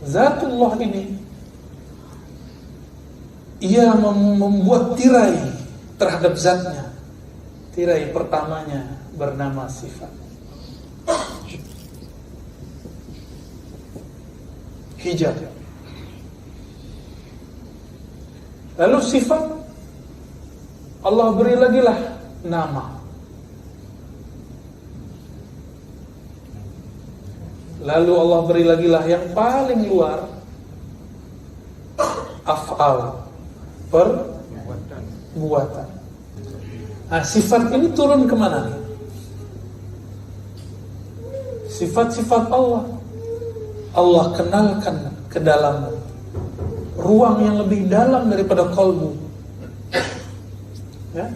Zatullah ini ia membuat tirai terhadap zatnya. Tirai pertamanya bernama sifat. Hijab. Lalu sifat Allah beri lagi lah nama. Lalu Allah beri lagi lah yang paling luar, af'al, perbuatan. Nah, sifat ini turun kemana nih? Sifat-sifat Allah kenalkan ke dalam ruang yang lebih dalam daripada kolbu. Ya?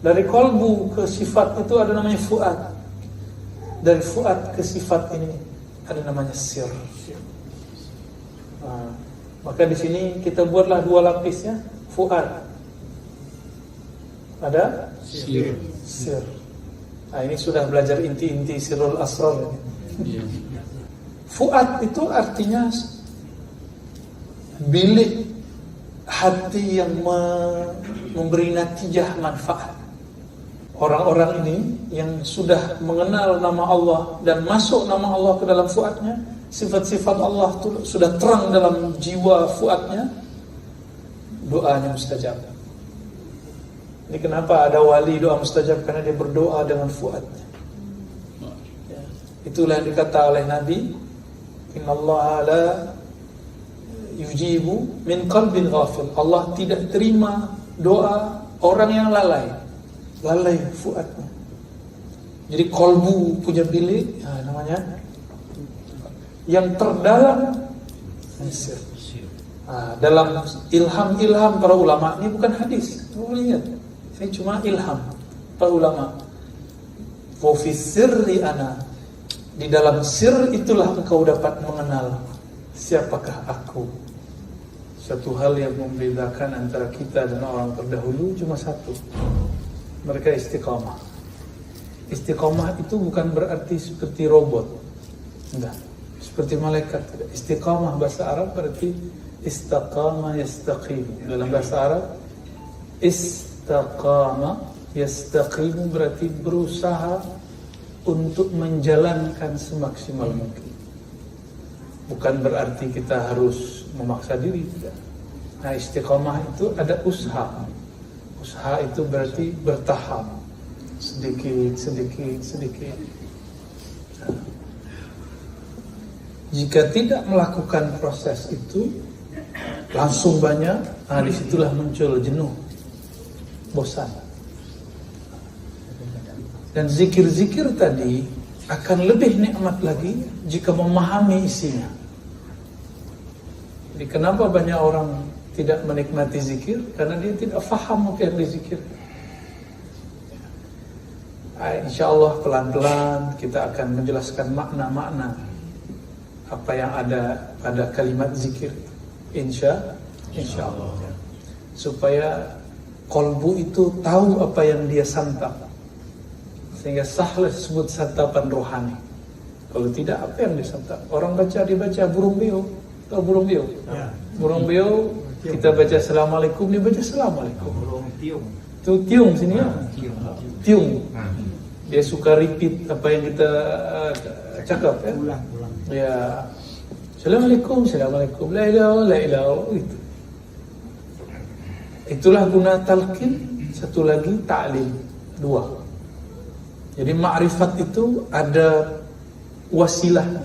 Dari kolbu ke sifat itu ada namanya fuad. Dari fuad ke sifat ini ada namanya sir. Nah, maka di sini kita buatlah dua lapis ya, fuad. Ada sir. Nah, ini sudah belajar inti-inti sirrul asrar ini. Fuad itu artinya bilik hati yang memberi natijah manfaat. Orang-orang ini yang sudah mengenal nama Allah dan masuk nama Allah ke dalam fuadnya, sifat-sifat Allah itu sudah terang dalam jiwa fuadnya, doanya mustajab. Ini kenapa ada wali doa mustajab, karena dia berdoa dengan fuadnya. Ya. Itulah yang dikata oleh Nabi, innallaha la yujibu min qalbin ghafil. Allah tidak terima doa orang yang lalai fuadnya. Jadi kolbu punya bilik, ya, namanya yang terdalam sir. Nah, dalam ilham para ulama, ini bukan hadis, lihat, ini cuma ilham para ulama. Wa fi sirri ana, di dalam sir itulah engkau dapat mengenal siapakah aku. Satu hal yang membedakan antara kita dan orang terdahulu cuma satu, mereka istiqamah. Istiqamah itu bukan berarti seperti robot, enggak, seperti malaikat. Istiqamah bahasa Arab berarti istaqama yastaqim. Dalam bahasa Arab istaqama yastaqim berarti berusaha untuk menjalankan semaksimal mungkin. Bukan berarti kita harus memaksa diri, tidak. Nah, istiqamah itu ada usaha. Usaha itu berarti bertahap, sedikit. Nah, jika tidak melakukan proses itu langsung banyak, nah disitulah muncul jenuh, bosan. Dan zikir-zikir tadi akan lebih nikmat lagi jika memahami isinya. Jadi kenapa banyak orang tidak menikmati zikir? Karena dia tidak faham apa yang dizikir. InsyaAllah pelan-pelan kita akan menjelaskan makna-makna apa yang ada pada kalimat zikir. InsyaAllah. Supaya kolbu itu tahu apa yang dia santap, sehingga sahlah disebut santapan rohani. Kalau tidak, apa yang disantap? Orang dibaca burung beo. Tahu burung beo? Ya. Burung beo, kita baca assalamualaikum, dia baca assalamualaikum. Burung tiung. Itu tiung sini ya? Tiung. Dia suka repeat apa yang kita cakap ya? Ulang. Ya. Assalamualaikum, la ilaha itu. Itulah guna talqin. Satu lagi ta'lim. Dua. Jadi ma'rifat itu ada wasilahnya,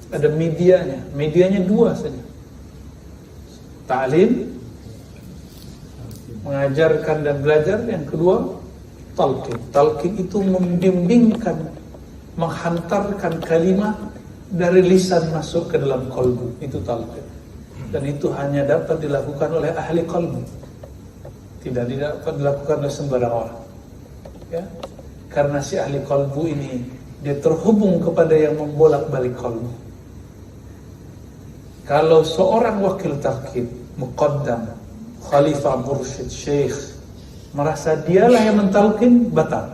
ada medianya dua saja. Ta'lim, mengajarkan dan belajar. Yang kedua, talqin. Talqin itu membimbingkan, menghantarkan kalimat dari lisan masuk ke dalam qalbu. Itu talqin. Dan itu hanya dapat dilakukan oleh ahli qalbu. Tidak dapat dilakukan oleh sembarang orang. Ya. Karena si ahli qalbu ini dia terhubung kepada yang membolak-balik qalbu. Kalau seorang wakil talqin, muqaddam, khalifah, mursyid, syekh merasa dialah yang mentalqin, batal.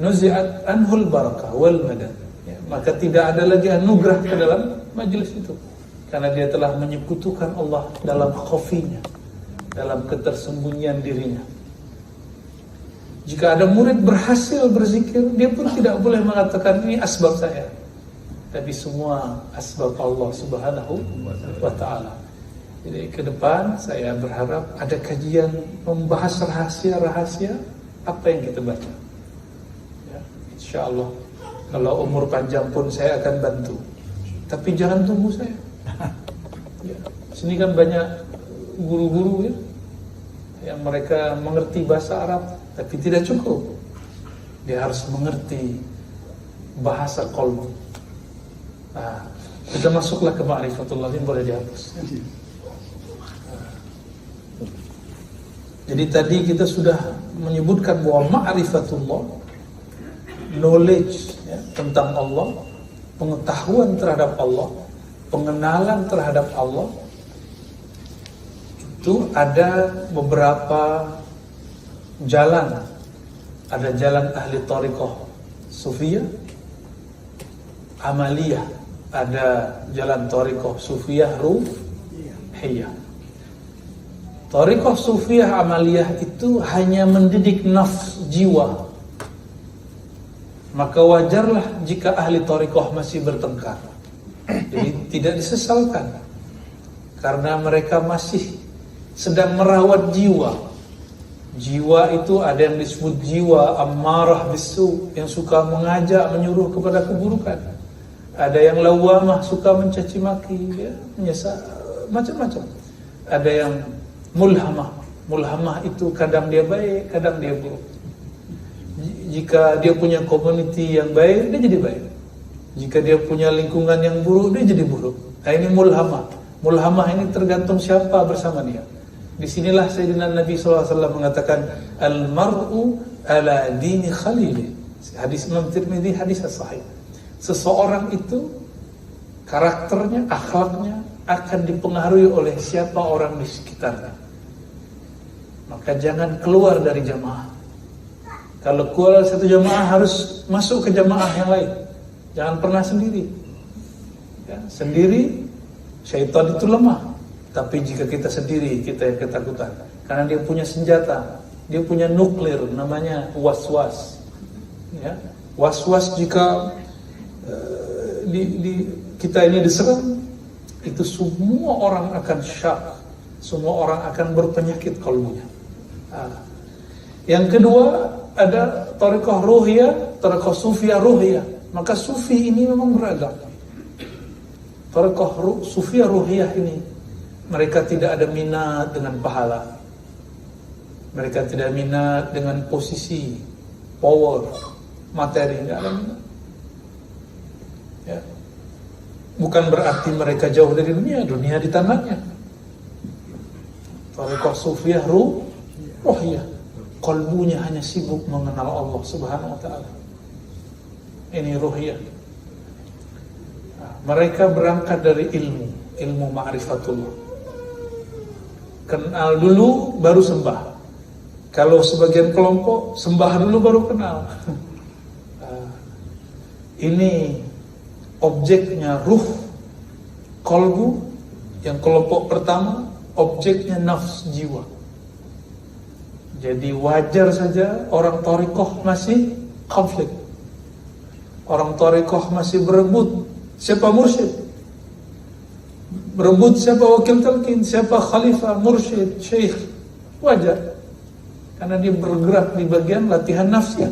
Nuzi'at anhul barakah wal madad. Ya, maka tidak ada lagi anugerah ke dalam majelis itu, karena dia telah menyekutukan Allah dalam khafinya, dalam ketersembunyian dirinya. Jika ada murid berhasil berzikir, dia pun tidak boleh mengatakan ini asbab saya, tapi semua asbab Allah Subhanahu wa ta'ala. Jadi ke depan saya berharap ada kajian membahas rahasia-rahasia apa yang kita baca. Ya, insya Allah kalau umur panjang pun saya akan bantu. Tapi jangan tunggu saya. Ya, sini kan banyak guru-guru ya, yang mereka mengerti bahasa Arab, tapi tidak cukup. Dia harus mengerti bahasa qalb. Nah, kita masuklah ke ma'rifatullah, ini boleh dihapus. Jadi tadi kita sudah menyebutkan bahwa ma'rifatullah, knowledge ya, tentang Allah, pengetahuan terhadap Allah, pengenalan terhadap Allah, itu ada beberapa jalan. Ada jalan ahli thariqah sufiyah, amaliyah. Ada jalan thariqah sufiyah ruhiyah. Thariqah sufiyah amaliyah itu hanya mendidik nafs jiwa. Maka wajarlah jika ahli thariqah masih bertengkar. Jadi tidak disesalkan, karena mereka masih sedang merawat jiwa. Jiwa itu ada yang disebut jiwa ammarah bisu, yang suka mengajak, menyuruh kepada keburukan. Ada yang lawamah, suka mencaci maki, ya, menyesal, macam-macam. Ada yang mulhamah. Mulhamah itu kadang dia baik, kadang dia buruk. Jika dia punya community yang baik, dia jadi baik. Jika dia punya lingkungan yang buruk, dia jadi buruk. Nah, ini mulhamah. Mulhamah ini tergantung siapa bersama dia. Disinilah Sayyidina Nabi SAW mengatakan, Al-mar'u ala dini khalili. Hadis Imam Tirmidzi, hadis sahih. Seseorang itu karakternya, akhlaknya akan dipengaruhi oleh siapa orang di sekitarnya. Maka jangan keluar dari jamaah. Kalau keluar satu jamaah harus masuk ke jamaah yang lain. Jangan pernah sendiri. Ya, sendiri syaitan itu lemah. Tapi jika kita sendiri, kita yang ketakutan. Karena dia punya senjata, dia punya nuklir, namanya was-was. Ya, was-was jika kita ini diserang, itu semua orang akan syak, semua orang akan berpenyakit kalbunya. Yang kedua ada thariqah ruhiyah, thariqah sufiyah ruhiyah. Maka sufi ini memang beragam. Thariqah sufiyah ruhiyah ini, mereka tidak ada minat dengan pahala. Mereka tidak minat dengan posisi, power, materi, tidak ada minat. Ya. Bukan berarti mereka jauh dari dunia, dunia di tangannya. Thariqah sufiyah ruhiyah, kalbunya hanya sibuk mengenal Allah Subhanahu wa ta'ala. Ini ruhiyah. Nah, mereka berangkat dari ilmu ma'rifatullah. Kenal dulu baru sembah. Kalau sebagian kelompok sembah dulu baru kenal. Ini objeknya ruh, qalbu. Yang kelompok pertama objeknya nafs, jiwa. Jadi wajar saja orang thariqah masih konflik. Orang thariqah masih berebut siapa mursyid, berebut siapa wakil talqin, siapa khalifah, mursyid, syekh. Wajar, karena dia bergerak di bagian latihan nafsnya.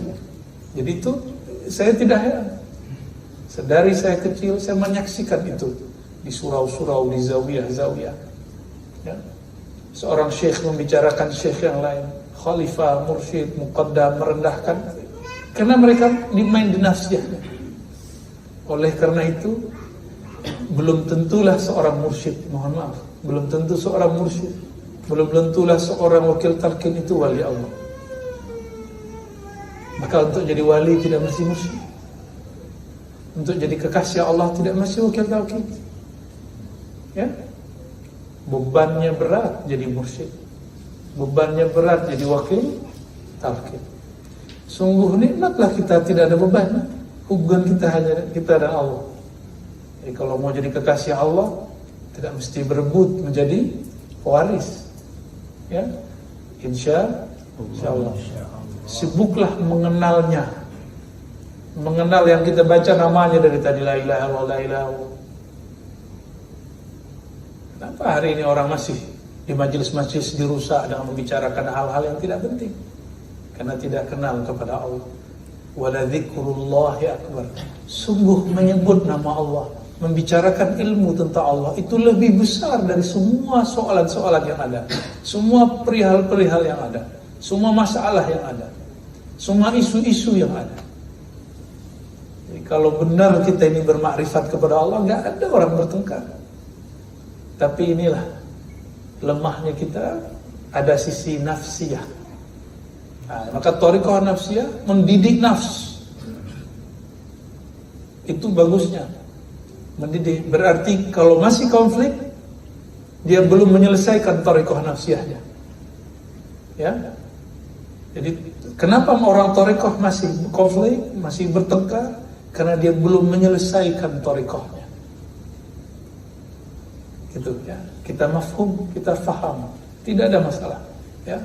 Jadi itu saya tidak heran. Sedari saya kecil saya menyaksikan itu di surau-surau, di zawiyah-zawiyah. Ya. Seorang syekh membicarakan syekh yang lain, khalifah, mursyid, muqaddam, merendahkan, karena mereka dimain di nafsnya. Oleh karena itu belum tentulah seorang mursyid, mohon maaf, belum tentu seorang mursyid, belum tentulah seorang wakil talqin itu wali Allah. Maka untuk jadi wali tidak mesti mursyid, untuk jadi kekasih Allah tidak mesti wakil talqin. Ya, bebannya berat jadi mursyid, bebannya berat jadi wakil talqin. Sungguh nikmatlah kita tidak ada beban. Hubungan kita hanya kita dan Allah. Jadi kalau mau jadi kekasih Allah, tidak mesti berebut menjadi pewaris. Ya, insya Allah. Sibuklah mengenalnya, mengenal yang kita baca namanya dari tadi, la ilaha illallah, la ilaha illallah. Kenapa hari ini orang masih di majelis-majelis dirusak dengan membicarakan hal-hal yang tidak penting? Karena tidak kenal kepada Allah. Wala dzikrullahi akbar. Sungguh menyebut nama Allah, membicarakan ilmu tentang Allah itu lebih besar dari semua soalan-soalan yang ada, semua perihal-perihal yang ada, semua masalah yang ada, semua isu-isu yang ada. Jadi kalau benar kita ini bermakrifat kepada Allah, nggak ada orang bertengkar. Tapi inilah lemahnya kita, ada sisi nafsiyah. Nah, maka thariqah nafsiyah mendidik nafs. Itu bagusnya. Mendidik berarti kalau masih konflik, dia belum menyelesaikan thariqah nafsiyahnya. Ya. Jadi kenapa orang thariqah masih konflik, masih bertengkar? Karena dia belum menyelesaikan thariqahnya. Gitu ya. Kita mafhum, kita faham, tidak ada masalah. Ya.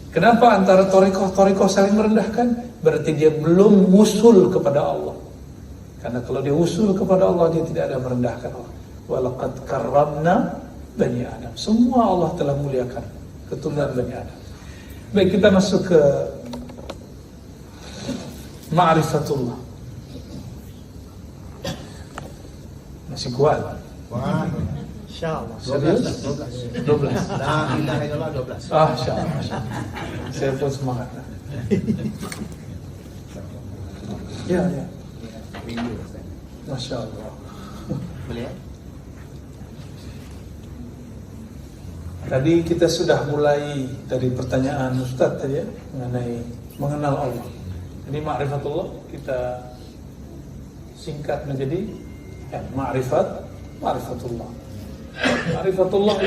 Kenapa antara thariqah saling merendahkan? Berarti dia belum usul kepada Allah. Karena kalau dia usul kepada Allah, dia tidak ada merendahkan Allah. Walaqad karramna Bani Adam. Semua Allah telah muliakan keturunan Bani Adam. Baik, kita masuk ke ma'rifatullah. Masih kuat? Wah, insyaallah. Serius? 12. La ilaha illallah 12. Insyaallah. Saya pun semangat. Ya. Masya Allah. Boleh? Tadi kita sudah mulai dari pertanyaan Ustaz tadi ya, mengenai mengenal Allah. Jadi ma'rifatullah kita singkat menjadi ma'rifatullah. Ma'rifatullah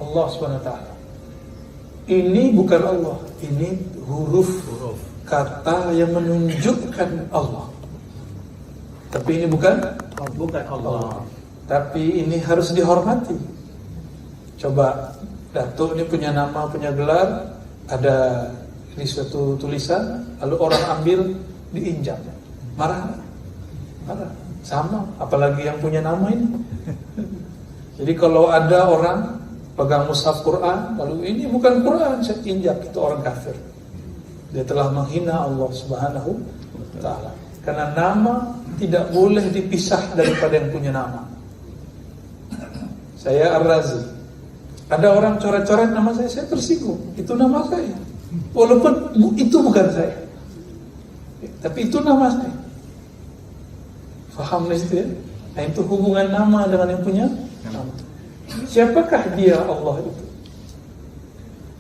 Allah SWT. Ini bukan Allah, ini huruf kata yang menunjukkan Allah. Tapi ini bukan Allah. Tapi ini harus dihormati. Coba Datuk ini punya nama, punya gelar, ada ini suatu tulisan, lalu orang ambil, diinjak, marah. Sama, apalagi yang punya nama ini. Jadi kalau ada orang pegang mushaf Quran, lalu ini bukan Quran, saya injak, itu orang kafir. Dia telah menghina Allah Subhanahu wa Ta'ala. Karena nama tidak boleh dipisah daripada yang punya nama. Saya Ar-Razi. Ada orang coret-coret nama saya tersinggung. Itu nama saya. Walaupun itu bukan saya. Tapi itu nama saya. Faham itu ya? Nah, itu hubungan nama dengan yang punya nama. Siapakah dia Allah itu?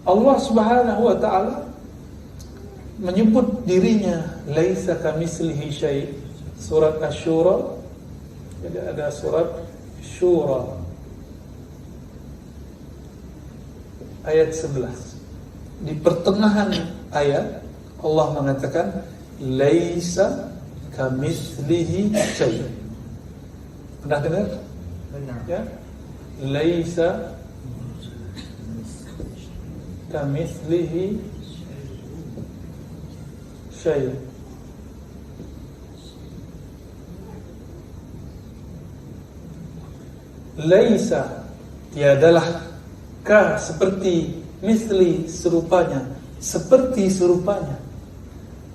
Allah Subhanahu wa Ta'ala menyebut dirinya laisa kamitslihi syai'. Surat Asy-Syura. Jadi ada surat Syura ayat 11. Di pertengahan ayat Allah mengatakan laisa kamitslihi syai'. Pernah dengar? Benar. Ya. Laisa kamitslihi syai'. Laisa tiadalah ka seperti misli serupanya, seperti serupanya,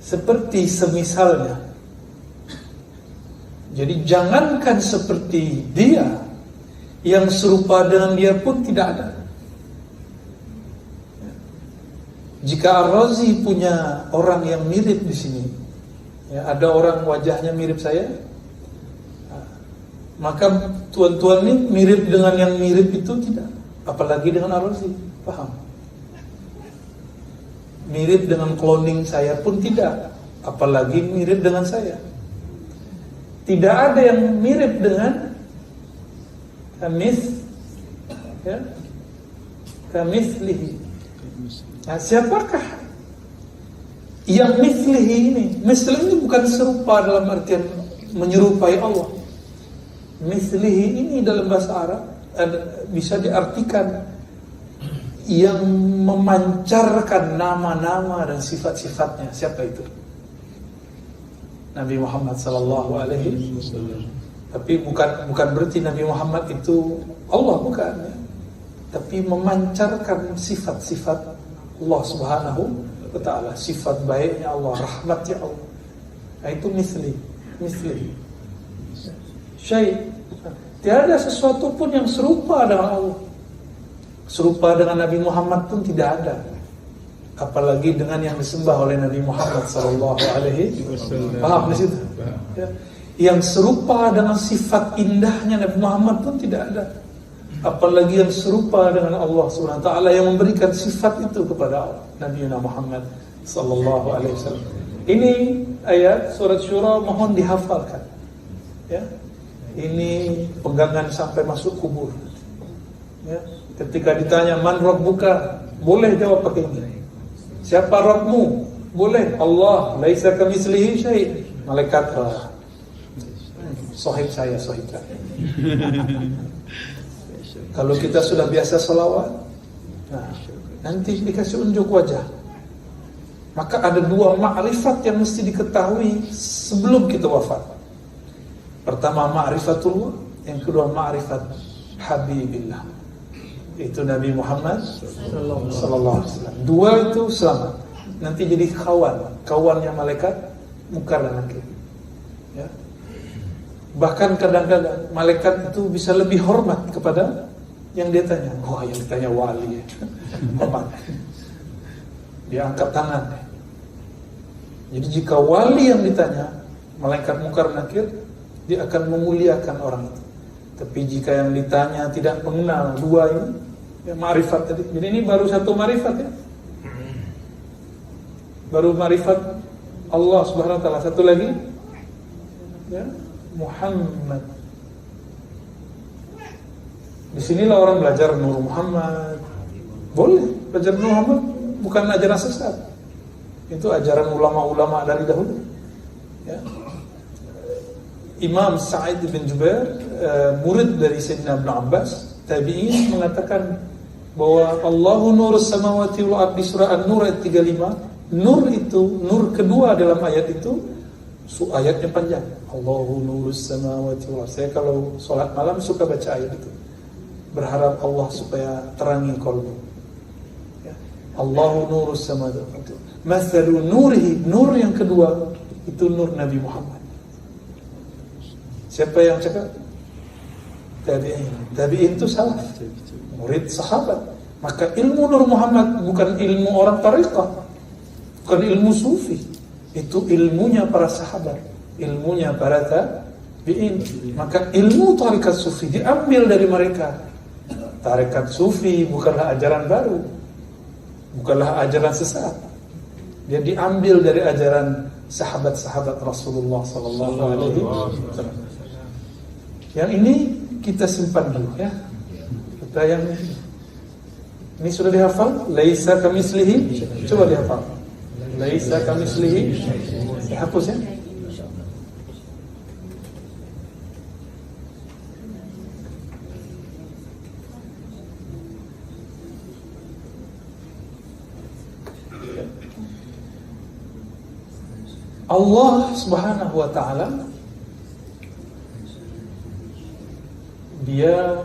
seperti semisalnya. Jadi jangankan seperti dia, yang serupa dengan dia pun tidak ada. Jika Ar-Razi punya orang yang mirip di sini, ya, ada orang wajahnya mirip saya, maka tuan-tuan ini mirip dengan yang mirip itu tidak, apalagi dengan Ar-Razi, paham? Mirip dengan cloning saya pun tidak, apalagi mirip dengan saya. Tidak ada yang mirip dengan kamitslihi. Nah, siapakah Yang mislihi ini bukan serupa dalam artian menyerupai Allah. Mislihi ini dalam bahasa Arab bisa diartikan yang memancarkan nama-nama dan sifat-sifatnya. Siapa itu? Nabi Muhammad sallallahu alaihi wasallam. Tapi bukan berarti Nabi Muhammad itu Allah, bukan ya. Tapi memancarkan sifat-sifat Allah Subhanahu wa taala, sifat baiknya Allah, rahmatnya Allah. Nah, itu misli. Syai'. Tiada sesuatu pun yang serupa dengan Allah. Serupa dengan Nabi Muhammad pun tidak ada. Apalagi dengan yang disembah oleh Nabi Muhammad sallallahu alaihi wasallam. Paham di situ? Ya. Yang serupa dengan sifat indahnya Nabi Muhammad pun tidak ada. Apalagi yang serupa dengan Allah Subhanahu wa taala yang memberikan sifat itu kepada Nabi Muhammad sallallahu alaihi wasallam. Ini ayat surat Syura, mohon dihafalkan. Ya. Ini pegangan sampai masuk kubur. Ya. Ketika ditanya man rabbuka, boleh jawab pakai ini. Siapa Rabbmu? Boleh. Allah, laisa kamitslihi syai'. Malaikat lah. Sahib saya. Kalau kita sudah biasa salawat, nah, nanti dikasih unjuk wajah. Maka ada dua ma'rifat yang mesti diketahui sebelum kita wafat. Pertama ma'rifatullah, yang kedua ma'rifat Habibillah. Itu Nabi Muhammad sallallahu alaihi wasallam. Dua itu selamat. Nanti jadi kawannya malaikat Munkar dan Nakir. Ya. Bahkan kadang-kadang malaikat itu bisa lebih hormat kepada yang dia tanya. Wah, yang ditanya wali. Hormat. Dia angkat tangan. Jadi jika wali yang ditanya, malaikat Munkar dan Nakir, dia akan memuliakan orang itu. Tapi jika yang ditanya tidak mengenal dua ini, ya, ma'rifat tadi. Jadi ini baru satu ma'rifat ya. Baru ma'rifat Allah Subhanahu wa taala. Satu lagi ya, Muhammad. Di sinilah orang belajar Nur Muhammad. Boleh belajar Nur Muhammad, bukan ajaran sesat. Itu ajaran ulama-ulama dari dahulu. Ya. Imam Sa'id bin Jubair, murid dari Sayyidina Ibn Abbas, tabi'in, mengatakan bahwa Allahu nurus samawati wal ardi, surah An-Nur ayat 35. Nur itu, nur kedua dalam ayat itu, ayatnya panjang. Allahu nurus samawati wal ardi. Saya kalau sholat malam suka baca ayat itu, berharap Allah supaya terangi qalbu. Ya. Allahu nurus samawati wal ardi. Mathalu nurihi, nur yang kedua itu nur Nabi Muhammad. Siapa yang cakap? Tabi'in itu salaf, murid sahabat. Maka ilmu Nur Muhammad bukan ilmu orang tariqah, bukan ilmu sufi. Itu ilmunya para sahabat, ilmunya para tabi'in. Maka ilmu tariqat sufi diambil dari mereka. Tariqat sufi bukanlah ajaran baru, bukanlah ajaran sesat. Dia diambil dari ajaran sahabat-sahabat Rasulullah sallallahu alaihi wasallam. Yang ini kita simpan dulu ya. Kita yang ini sudah dihafal, laisa kamitslihi. Coba dihafal. Laisa kamitslihi. Hapus ya. Allah Subhanahu wa taala, dia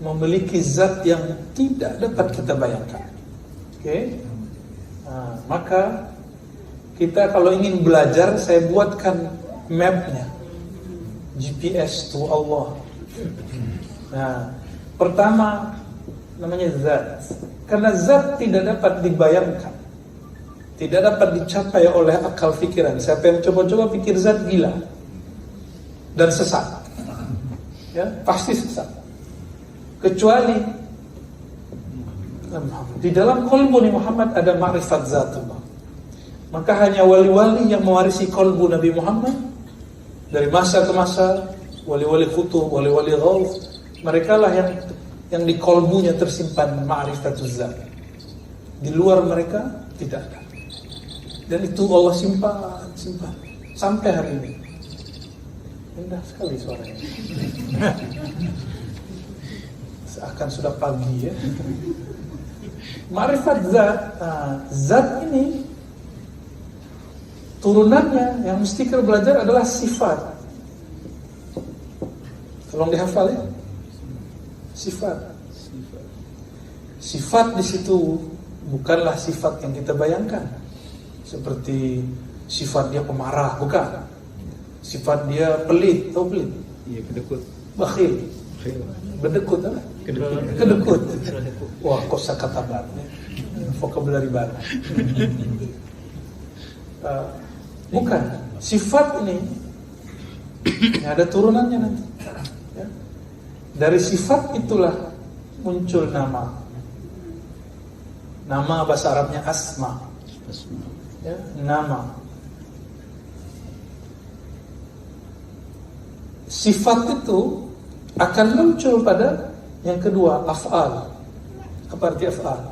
memiliki zat yang tidak dapat kita bayangkan. Oke? Nah, maka kita kalau ingin belajar, saya buatkan mapnya, GPS to Allah. Nah, pertama namanya zat. Karena zat tidak dapat dibayangkan, tidak dapat dicapai oleh akal pikiran. Siapa yang coba-coba pikir zat gila dan sesat. Ya, pasti sesat. Kecuali di dalam qalbu Muhammad ada ma'rifat zatullah. Maka hanya wali-wali yang mewarisi qalbu Nabi Muhammad dari masa ke masa, wali-wali kutub, wali-wali ghaus, mereka lah yang di qalbunya tersimpan ma'rifatuz zat. Di luar mereka tidak ada. Dan itu Allah simpan sampai hari ini. Indah sekali suaranya. Seakan sudah pagi ya. Ma'rifat zat. Zat ini turunannya yang mesti kita belajar adalah sifat. Tolong dihafal ya. Sifat di situ bukanlah sifat yang kita bayangkan. Seperti sifat dia pemarah, bukan. Sifat dia pelit, tahu pelit? Iya, kedekut. Bakhil. Berdekut apa? Kedekut. Wah, kosakata baru. Vocabulary baru. Bukan. Sifat ini ada turunannya nanti. Ya. Dari sifat itulah muncul nama. Nama bahasa Arabnya asma. Ya, nama. Sifat itu akan muncul pada yang kedua, af'al. Apa arti af'al?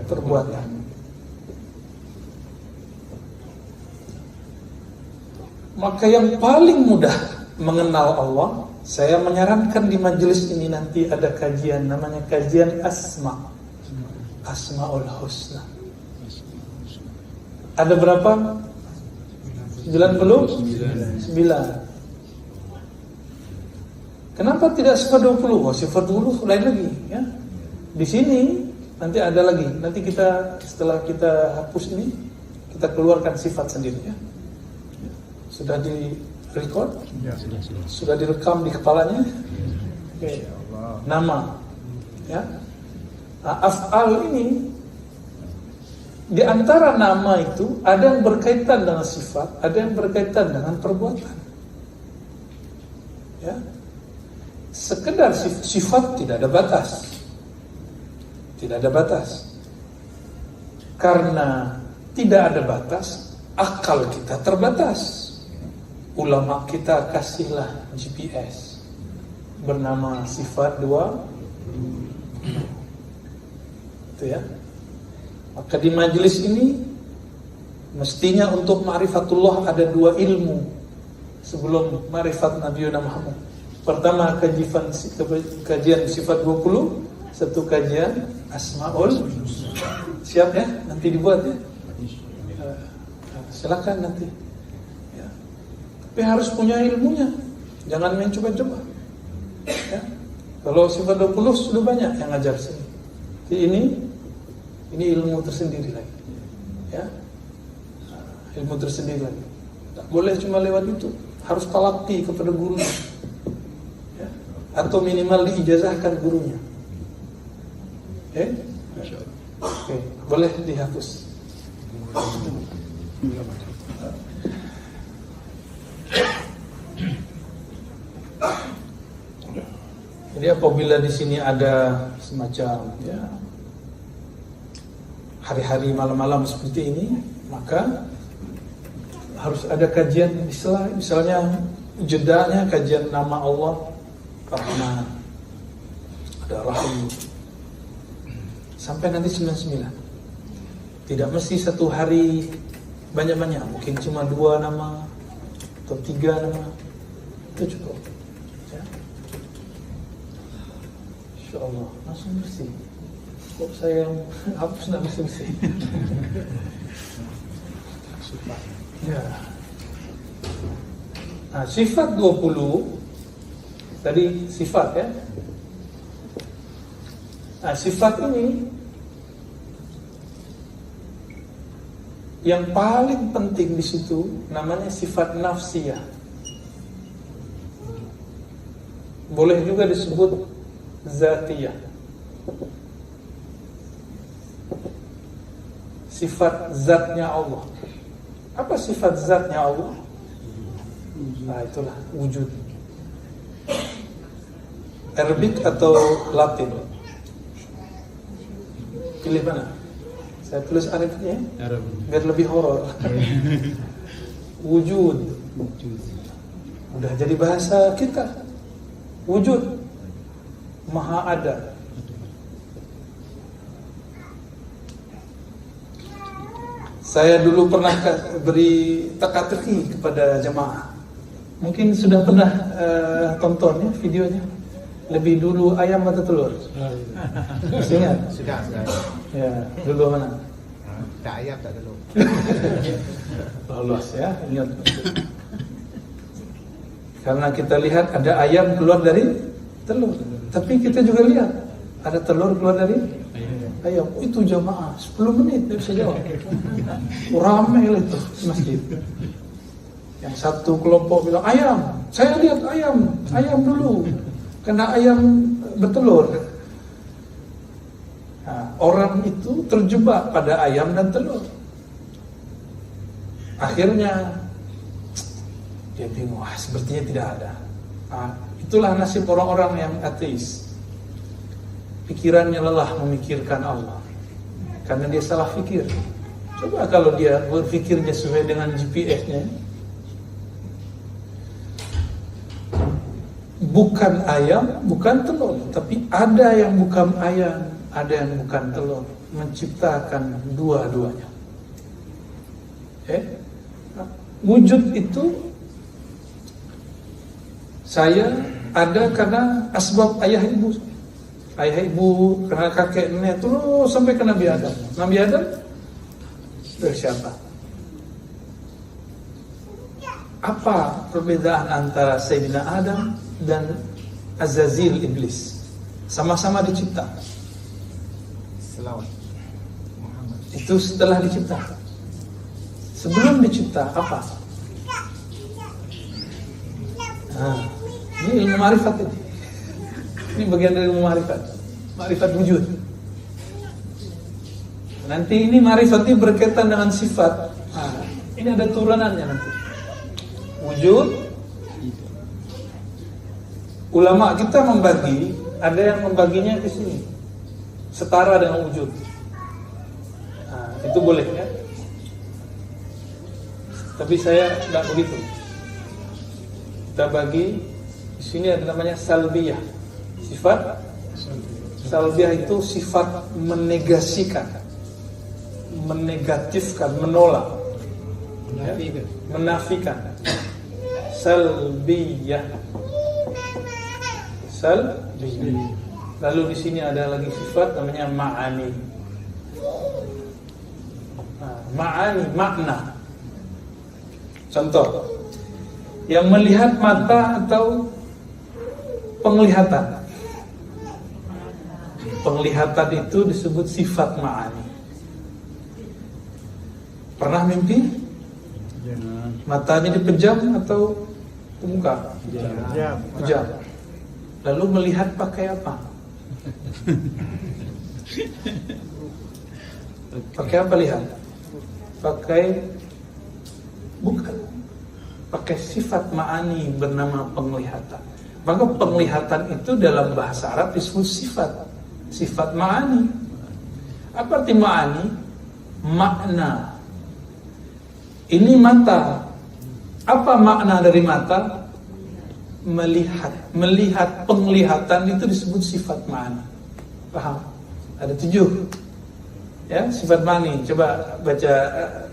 Perbuatan. Maka yang paling mudah mengenal Allah, saya menyarankan di majelis ini nanti ada kajian, namanya kajian Asmaul Husna. Ada berapa? 99. Kenapa tidak sifat 20? Oh, sifat 20 lain lagi ya. Di sini nanti ada lagi. Nanti kita setelah kita hapus ini, kita keluarkan sifat sendiri ya. Sudah di record? Ya, Sudah direkam di kepalanya? Oke. Nama ya. Nah, af'al ini di antara nama itu ada yang berkaitan dengan sifat, ada yang berkaitan dengan perbuatan. Ya. Sekedar sifat tidak ada batas. Tidak ada batas. Karena tidak ada batas, akal kita terbatas. Ulama kita kasihlah GPS bernama sifat 2. Itu ya. Maka di majelis ini mestinya untuk ma'rifatullah ada 2 ilmu sebelum ma'rifat Nabi Muhammad. Pertama kajian sifat 20, satu kajian Asmaul. Siap ya? Nanti dibuat ya. Silakan nanti. Ya. Tapi harus punya ilmunya. Jangan main coba-coba. Ya. Kalau sifat 20 sudah banyak yang ngajar sini. Jadi ini ilmu tersendiri lagi. Ya. Ilmu tersendiri lagi. Tak boleh cuma lewat itu. Harus talaqi kepada gurunya. Ya. Atau minimal diijazahkan gurunya. Oke, boleh dihapus. Jadi apabila di sini ada semacam ya hari-hari malam-malam seperti ini, maka harus ada kajian misalnya jedanya kajian nama Allah Rahman, ada Rahim, sampai nanti 99. Tidak mesti satu hari banyak-banyak, mungkin cuma 2 nama atau 3 nama, itu cukup ya. InsyaAllah langsung bersih. Kok saya hapus nak bersih-bersih. Ya. Nah, sifat 20 tadi sifat ya. Nah, sifat ini yang paling penting di situ namanya sifat nafsiyah. Boleh juga disebut zatiyah. Sifat zatnya Allah. Apa sifat zatnya Allah? Nah, itulah wujud. Arabik atau Latin? Pilih mana? Saya tulis Arabnya biar lebih horor. Wujud. Udah jadi bahasa kita. Wujud. Maha ada. Saya dulu pernah beri teka-teki kepada jemaah. Mungkin sudah pernah tonton ya videonya. Lebih dulu ayam atau telur? Masih ingat? Sudah. Ya, dulu mana? Tak ayam, tak telur. Lolos ya, ingat. Karena kita lihat ada ayam keluar dari telur. Tapi kita juga lihat ada telur keluar dari ayam. Itu jamaah 10 menit dia bisa jawab. Ramai lah itu masjid. Yang satu kelompok bilang ayam. Saya lihat ayam dulu. Karena ayam bertelur. Nah, orang itu terjebak pada ayam dan telur. Akhirnya dia bingung, sepertinya tidak ada. Nah, itulah nasib orang-orang yang ateis. Pikirannya lelah memikirkan Allah karena dia salah fikir. Coba kalau dia berfikirnya sesuai dengan GPS-nya, bukan ayam, bukan telur, tapi ada yang bukan ayam, ada yang bukan telur, menciptakan dua-duanya. Wujud itu saya ada karena asbab ayah ibu. Ayah ibu, karena kakek nenek terus sampai ke Nabi Adam. Nabi Adam dari siapa? Apa perbedaan antara Sayyidina Adam dan Azazil iblis? Sama-sama dicipta. Selawat Muhammad. Itu setelah dicipta. Sebelum dicipta apa? Nah, ini ilmu ma'rifat ini. Ini bagian dari ilmu ma'rifat. Ma'rifat wujud. Nanti ini ma'rifat ini berkaitan dengan sifat. Nah, ini ada turunannya nanti. Wujud. Ulama kita membagi, ada yang membaginya ke sini. Setara dengan wujud. Nah, itu boleh ya. Tapi saya tidak begitu. Kita bagi di sini ada namanya salbiyah. Sifat salbiyah itu sifat menegasikan, menegatifkan, menolak, menafikan. Salbiyah. Lalu di sini ada lagi sifat namanya ma'ani. Ma'ani, makna. Contoh, yang melihat mata atau penglihatan. Penglihatan itu disebut sifat ma'ani. Pernah mimpi? Matanya dipejam atau terbuka? Pejam. Lalu melihat pakai apa? Pakai apa lihat? Pakai sifat ma'ani bernama penglihatan. Maka penglihatan itu dalam bahasa Arab disebut sifat ma'ani. Apa arti ma'ani? Makna. Ini mata. Apa makna dari mata? Melihat penglihatan itu disebut sifat ma'ani. Paham? Ada 7 ya, sifat ma'ani. Coba baca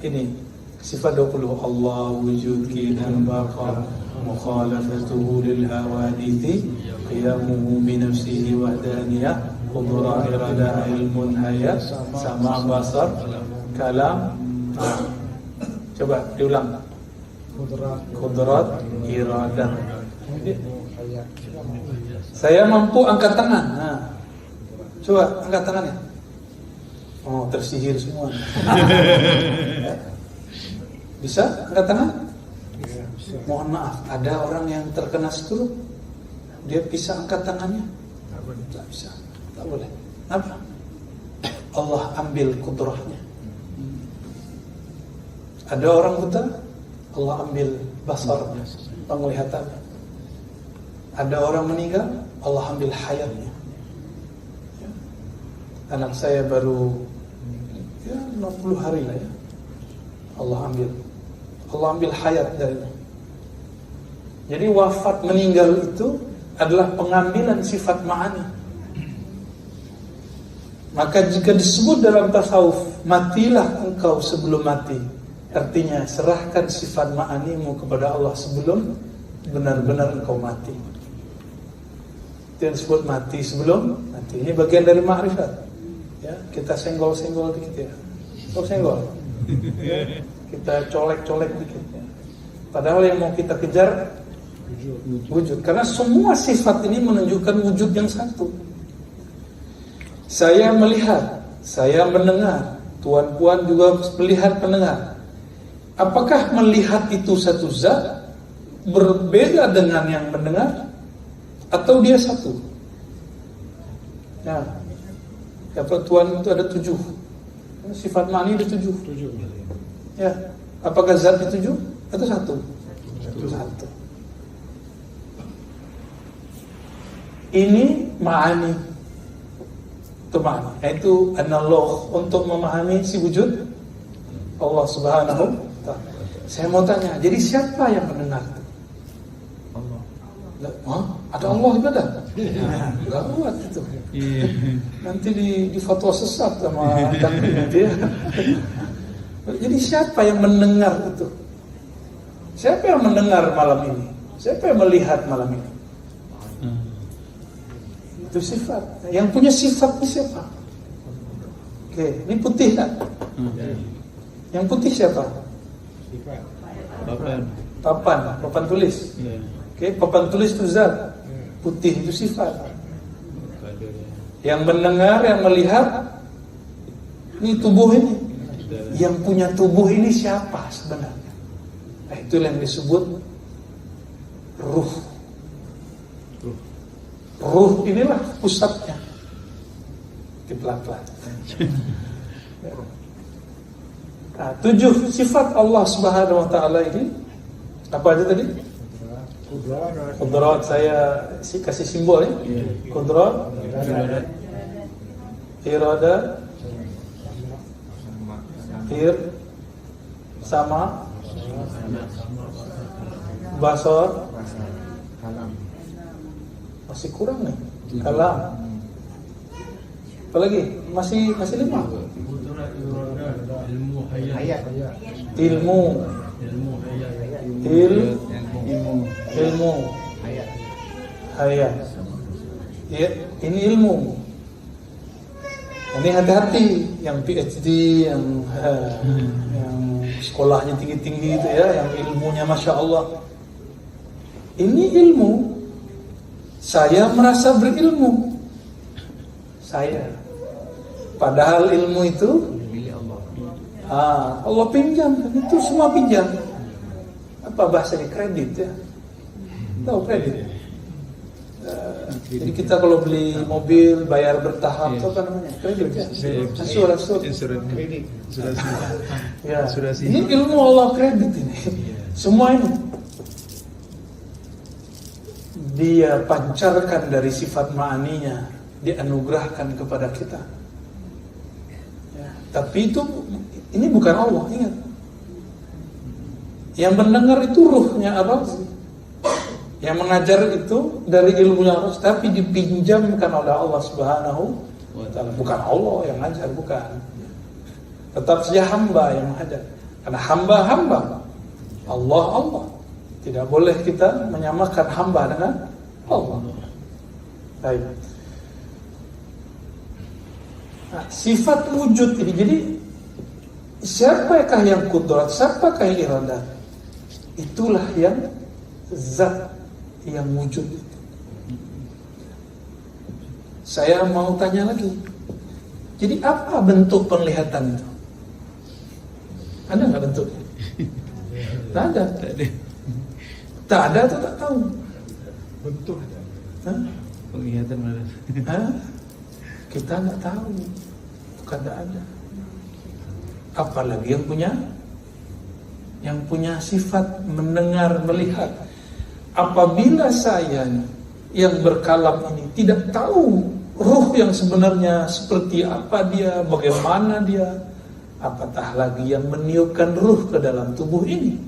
ini sifat 20. Allah wujud dan baqa mukhalafatuhu lil hawadithi qiyamuhu bi nafsihi wahdaniyah qudra irada ilmun hayat sama basar kalam. Coba diulang. Qudrat iradah. Saya mampu angkat tangan. Nah, coba angkat tangannya. Oh, tersihir semua. Bisa angkat tangan? Mohon maaf, ada orang yang terkena stroke. Dia bisa angkat tangannya? Tak bisa, tak boleh. Kenapa? Allah ambil kudrahnya. Ada orang buta, Allah ambil basarnya, penglihatannya. Ada orang meninggal, Allah ambil hayatnya. Anak saya baru 60 hari lah ya, Allah ambil hayat darinya. Jadi wafat meninggal itu adalah pengambilan sifat ma'ani. Maka jika disebut dalam tasawuf, matilah engkau sebelum mati, artinya serahkan sifat ma'animu kepada Allah sebelum benar-benar engkau mati. Itu yang disebut mati sebelum mati. Ini bagian dari ma'rifat. Ya, kita senggol-senggol dikit ya. Senggol. Ya, kita colek-colek dikit ya. Padahal yang mau kita kejar wujud. Karena semua sifat ini menunjukkan wujud yang satu. Saya melihat, saya mendengar, Tuan Puan juga melihat, mendengar. Apakah melihat itu satu zat berbeda dengan yang mendengar, atau dia satu? Nah, apa Tuan itu ada 7. Sifat ma'ani ada 7. Ya, apakah zat itu 7 atau satu? Satu. Ini ma'ani. Itu makna, yaitu analog untuk memahami si wujud Allah Subhanahu wa ta'ala. Saya mau tanya, jadi siapa yang mendengar itu? Allah. Hah? Ada Allah ibadah? Enggak kuat itu. Nanti di fatwa sesat sama dakri nanti ya. Jadi siapa yang mendengar itu? Siapa yang mendengar malam ini? Siapa yang melihat malam ini? Itu sifat. Yang punya sifat ini siapa? Oke, ini putih kan? Yang putih siapa? Papan tulis. Oke, papan tulis itu zat. Putih itu sifat. Yang mendengar, yang melihat, ini tubuh ini. Yang punya tubuh ini siapa sebenarnya? Nah, itu yang disebut ruh. Ruh inilah pusatnya. Pelan-pelan. Nah, 7 sifat Allah Subhanahu wa ta'ala ini apa aja tadi? Qudrat, saya kasih simbol ya. Qudrat, irada, sama, basar, masih kurang nih. Kalam. Apalagi? Masih 5. Ilmu. Hayat. Ya, ini ilmu. Ini hati-hati yang PhD, yang sekolahnya tinggi-tinggi itu ya, yang ilmunya Masya Allah. Ini ilmu. Saya merasa berilmu. Saya. Padahal ilmu itu Allah pinjam. Itu semua pinjam. Apa bahasanya? Kredit ya. Tahu kredit? Jadi kita kalau beli mobil bayar bertahap, itu apa namanya? Kredit ya? Kredit. Ya. Ini ilmu Allah kredit ini. Semua ini Dia pancarkan dari sifat ma'aninya, dianugerahkan kepada kita ya. Tapi ini bukan Allah, ingat. Yang mendengar itu ruhnya apa? Yang mengajar itu dari ilmunya Allah, tapi dipinjamkan oleh Allah Subhanahu wa ta'ala. Bukan Allah yang mengajar, bukan. Tetap saja hamba yang mengajar. Karena hamba Allah. Tidak boleh kita menyamakan hamba dengan Allah. Baik. Nah, sifat wujud ini, jadi siapakah yang kudrat, siapakah yang iradat? Itulah yang zat yang wujud itu. Saya mau tanya lagi. Jadi apa bentuk penglihatan itu? Ada nggak bentuknya? Tak ada. Tak ada atau tak tahu? Bentuk. Penglihatan mana? Kita nggak tahu. Bukan tak ada. Apalagi yang punya sifat mendengar, melihat. Apabila saya yang berkalam ini tidak tahu ruh yang sebenarnya seperti apa dia, bagaimana dia, apatah lagi yang meniupkan ruh ke dalam tubuh ini,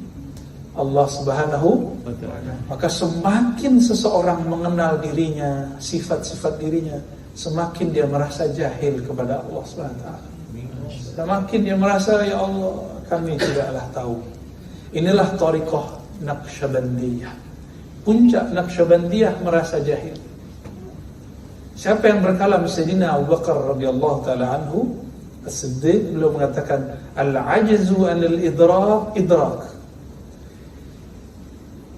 Allah Subhanahu wa ta'ala. Maka semakin seseorang mengenal dirinya, sifat-sifat dirinya, semakin dia merasa jahil kepada Allah SWT. Semakin dia merasa, ya Allah, kami tidaklah tahu. Inilah thariqah Naqsyabandiyah. Puncak Naqsyabandiyah merasa jahil. Siapa yang berkalam? Sayyidina Abu Bakar radhiyallahu taala anhu As-Siddiq, beliau mengatakan al-ajzu 'anil idrak.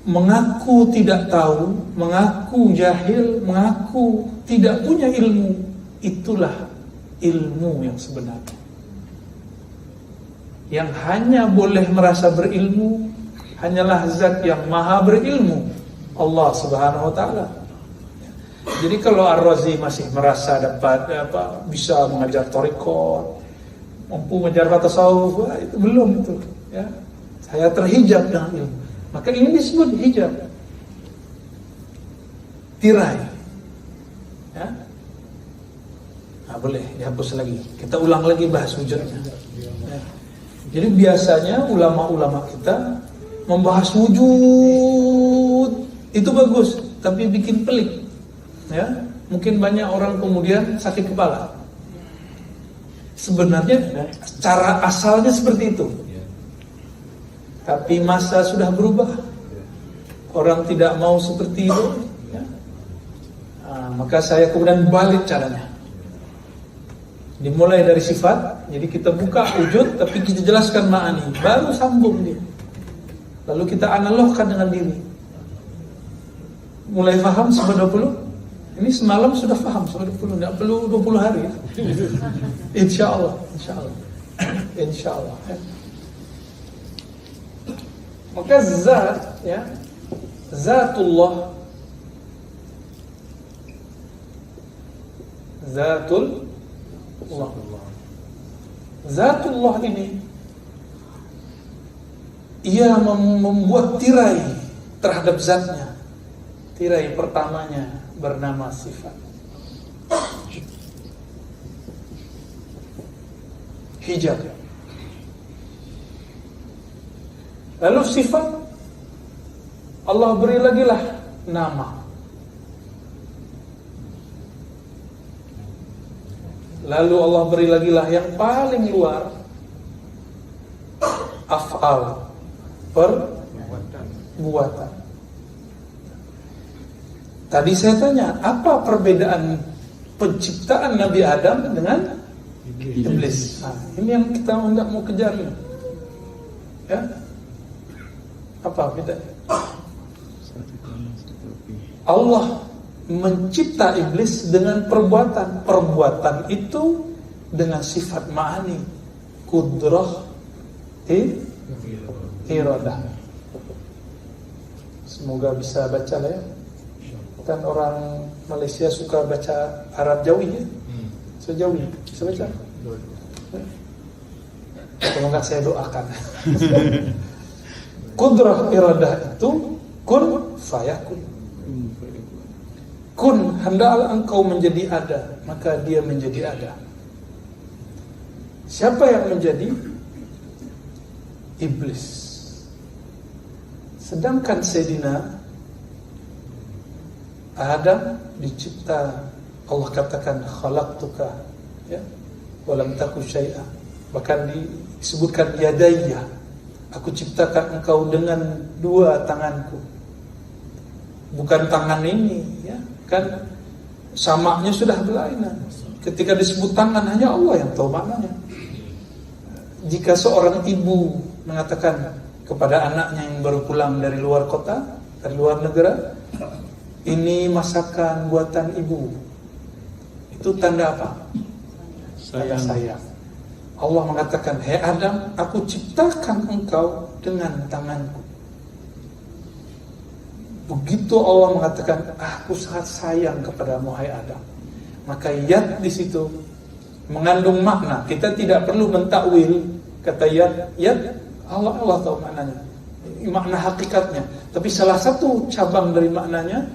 Mengaku tidak tahu, mengaku jahil, mengaku tidak punya ilmu, itulah ilmu yang sebenarnya. Yang hanya boleh merasa berilmu hanyalah zat yang maha berilmu, Allah Subhanahu wa taala. Jadi kalau Ar-Razi masih merasa dapat bisa mengajar thariqat, mampu mengajar tasawuf, itu belum itu, ya. Saya terhijab dengan ilmu. Maka ini disebut hijab, tirai, ya. Nah, boleh dihapus lagi. Kita ulang lagi bahas wujudnya. Ya. Jadi biasanya ulama-ulama kita membahas wujud itu bagus, tapi bikin pelik, ya. Mungkin banyak orang kemudian sakit kepala. Sebenarnya cara asalnya seperti itu. Tapi masa sudah berubah, orang tidak mau seperti itu, ya. Maka saya kemudian balik caranya. Dimulai dari sifat, jadi kita buka wujud, tapi kita jelaskan ma'ani, baru sambung dia. Lalu kita analogkan dengan diri. Mulai paham sampai 20? Ini semalam sudah paham sampai 20, tidak perlu 20 hari. Ya. Insya Allah, insya Allah, insya Allah. Ya. Maka zat, ya, zatullah, zatullah ini ia membuat tirai terhadap zatnya. Tirai pertamanya bernama sifat, hijab. Lalu sifat Allah beri lagi lah nama. Lalu Allah beri lagi lah yang paling luar, af'al, perbuatan. Tadi saya tanya, apa perbedaan penciptaan Nabi Adam dengan Iblis? Nah, ini yang kita tidak mau kejar ini. Ya? Apa bedanya? Allah mencipta iblis dengan perbuatan. Perbuatan itu dengan sifat ma'ani, kudrah, iradah. Semoga bisa baca lah, ya. Kan orang Malaysia suka baca Arab Jawi, ya. So Jawi, bisa baca? Semoga saya doakan. Kudrah iradah itu kun fayakun. Kun, hendaklah engkau menjadi ada, maka dia menjadi ada. Siapa yang menjadi? Iblis. Sedangkan Sayyidina Adam dicipta, Allah katakan khalaqtuka, ya, walam taku syai'a. Bahkan disebutkan yadayya, aku ciptakan engkau dengan dua tanganku. Bukan tangan ini, ya. Kan samaknya sudah berlainan. Ketika disebut tangan, hanya Allah yang tahu maknanya. Jika seorang ibu mengatakan kepada anaknya yang baru pulang dari luar kota, dari luar negara, ini masakan buatan ibu, itu tanda apa? Sayang. Allah mengatakan, hei Adam, aku ciptakan engkau dengan tanganku. Begitu Allah mengatakan, aku sangat sayang kepadamu, hai Adam. Maka yad di situ mengandung makna. Kita tidak perlu mentakwil kata yad. Allah tahu maknanya, makna hakikatnya. Tapi salah satu cabang dari maknanya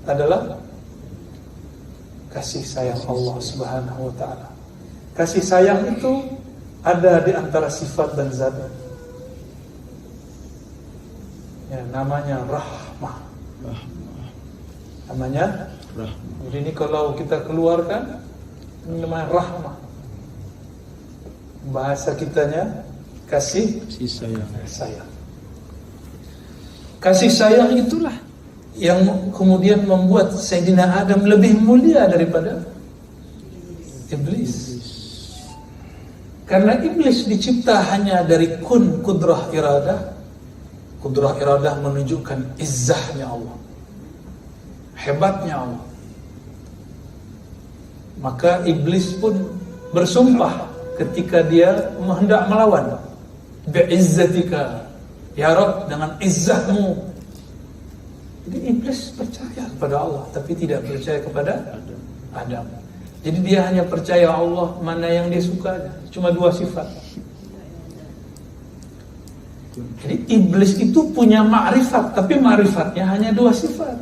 adalah kasih sayang Allah Subhanahu wa ta'ala. Kasih sayang itu ada di antara sifat dan zat. Ya, namanya rahmah. namanya Rahmat. jadi ini kalau kita keluarkan ini namanya rahmah. Bahasa kitanya kasih Kasih sayang. sayang. Kasih sayang itulah yang kemudian membuat Sayyidina Adam lebih mulia daripada iblis. Karena iblis dicipta hanya dari kun, kudrah iradah. Kudrah iradah menunjukkan izzahnya Allah, hebatnya Allah. Maka iblis pun bersumpah ketika dia hendak melawan, bi'izzatika ya Rabb, dengan izzahmu. Jadi iblis percaya kepada Allah tapi tidak percaya kepada Adam. Jadi dia hanya percaya Allah mana yang dia suka, cuma 2 sifat. Jadi iblis itu punya ma'rifat, tapi ma'rifatnya hanya 2 sifat.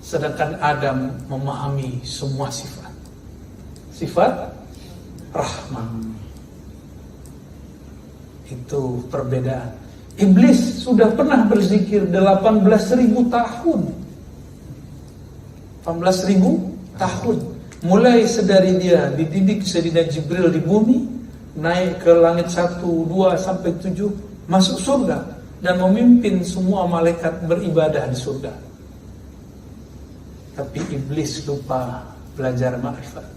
Sedangkan Adam memahami semua sifat. Sifat rahmah. Itu perbedaan. Iblis sudah pernah berzikir 18.000 tahun. 18.000 tahun. Mulai sedari dia dididik Sayyidina Jibril di bumi, naik ke langit 1, 2 sampai 7, masuk surga dan memimpin semua malaikat beribadah di surga. Tapi iblis lupa belajar ma'rifat.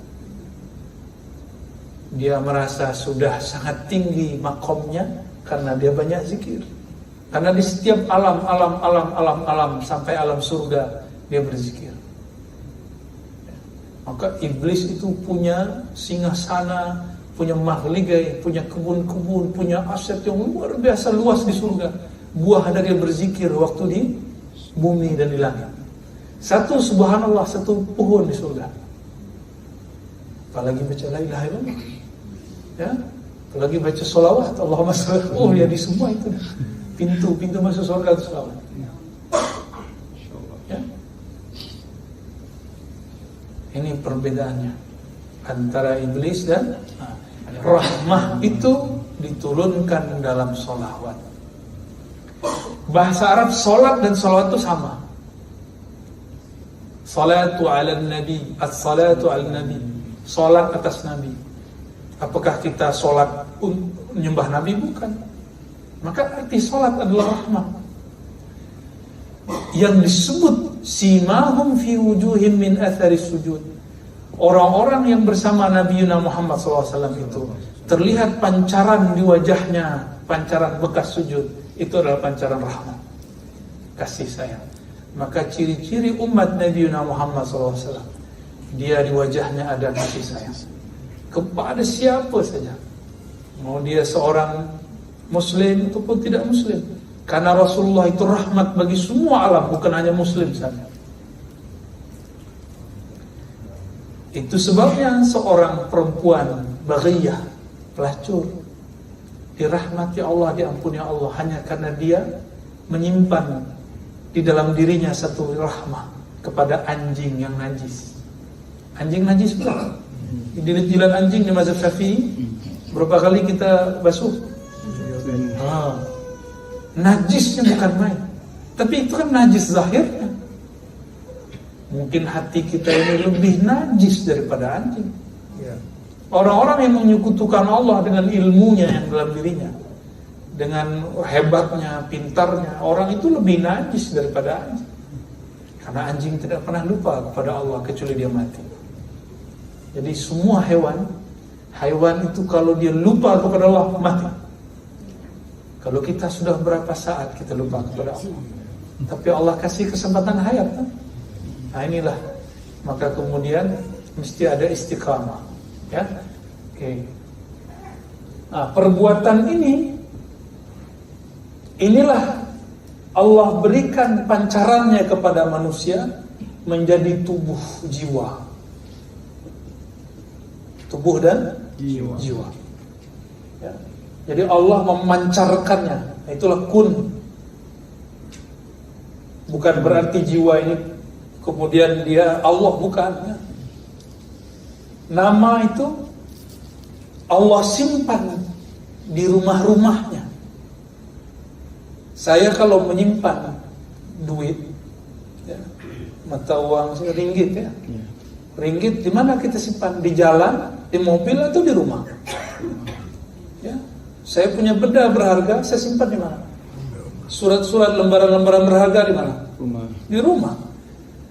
Dia merasa sudah sangat tinggi makomnya karena dia banyak zikir. Karena di setiap alam sampai alam surga dia berzikir. Maka iblis itu punya singgasana, punya mahligai, punya kebun-kebun, punya aset yang luar biasa luas di surga. Buah dari berzikir waktu di bumi dan di langit. 1 subhanallah, 1 pohon di surga. Apalagi baca la ilaha illallah, ya, apalagi baca sholawat, Allahumma sholli. Oh ya, di semua itu pintu masuk surga itu sholawat. Ya. Ini perbedaannya antara iblis dan rahmah. Itu diturunkan dalam sholawat. Bahasa Arab sholat dan sholawat itu sama. Salatu ala nabi, as-salatu ala nabi, salat atas nabi. Apakah kita salat menyembah nabi? Bukan. Maka arti salat adalah rahmah. Yang disebut simahum fi wujuhim min athari sujud. Orang-orang yang bersama Nabi Muhammad SAW itu terlihat pancaran di wajahnya, pancaran bekas sujud. Itu adalah pancaran rahmat, kasih sayang. Maka ciri-ciri umat Nabi Muhammad SAW, dia di wajahnya ada kasih sayang kepada siapa saja, mau dia seorang muslim ataupun tidak muslim. Karena Rasulullah itu rahmat bagi semua alam, bukan hanya muslim saja. Itu sebabnya seorang perempuan baghiyah, pelacur, dirahmati Allah, diampuni Allah hanya karena dia menyimpan di dalam dirinya satu rahmah kepada anjing yang najis. Anjing najis berapa? Jilat anjing di mazhab Syafi'i berapa kali kita basuh? Najisnya bukan main. Tapi itu kan najis zahirnya. Mungkin hati kita ini lebih najis daripada anjing. Orang-orang yang menyekutukan Allah dengan ilmunya yang dalam dirinya, dengan hebatnya, pintarnya, orang itu lebih najis daripada anjing. Karena anjing tidak pernah lupa kepada Allah kecuali dia mati. Jadi semua hewan itu kalau dia lupa kepada Allah, mati. Kalau kita sudah berapa saat kita lupa kepada Allah, tapi Allah kasih kesempatan hayat, kan? Nah inilah, maka kemudian mesti ada istiqamah, ya. Oke. Nah perbuatan inilah Allah berikan pancarannya kepada manusia menjadi tubuh jiwa. Tubuh dan jiwa. Ya. Jadi Allah memancarkannya. Itulah kun. Bukan berarti jiwa ini kemudian dia Allah, bukan. Ya. Nama itu Allah simpan di rumah-rumahnya. Saya kalau menyimpan duit, ya, mata uang ringgit ya. Iya. Ringgit di mana kita simpan? Di jalan, di mobil atau di rumah? Ya. Saya punya benda berharga, saya simpan di mana? Surat-surat, lembaran-lembaran berharga di mana? Rumah. Di rumah.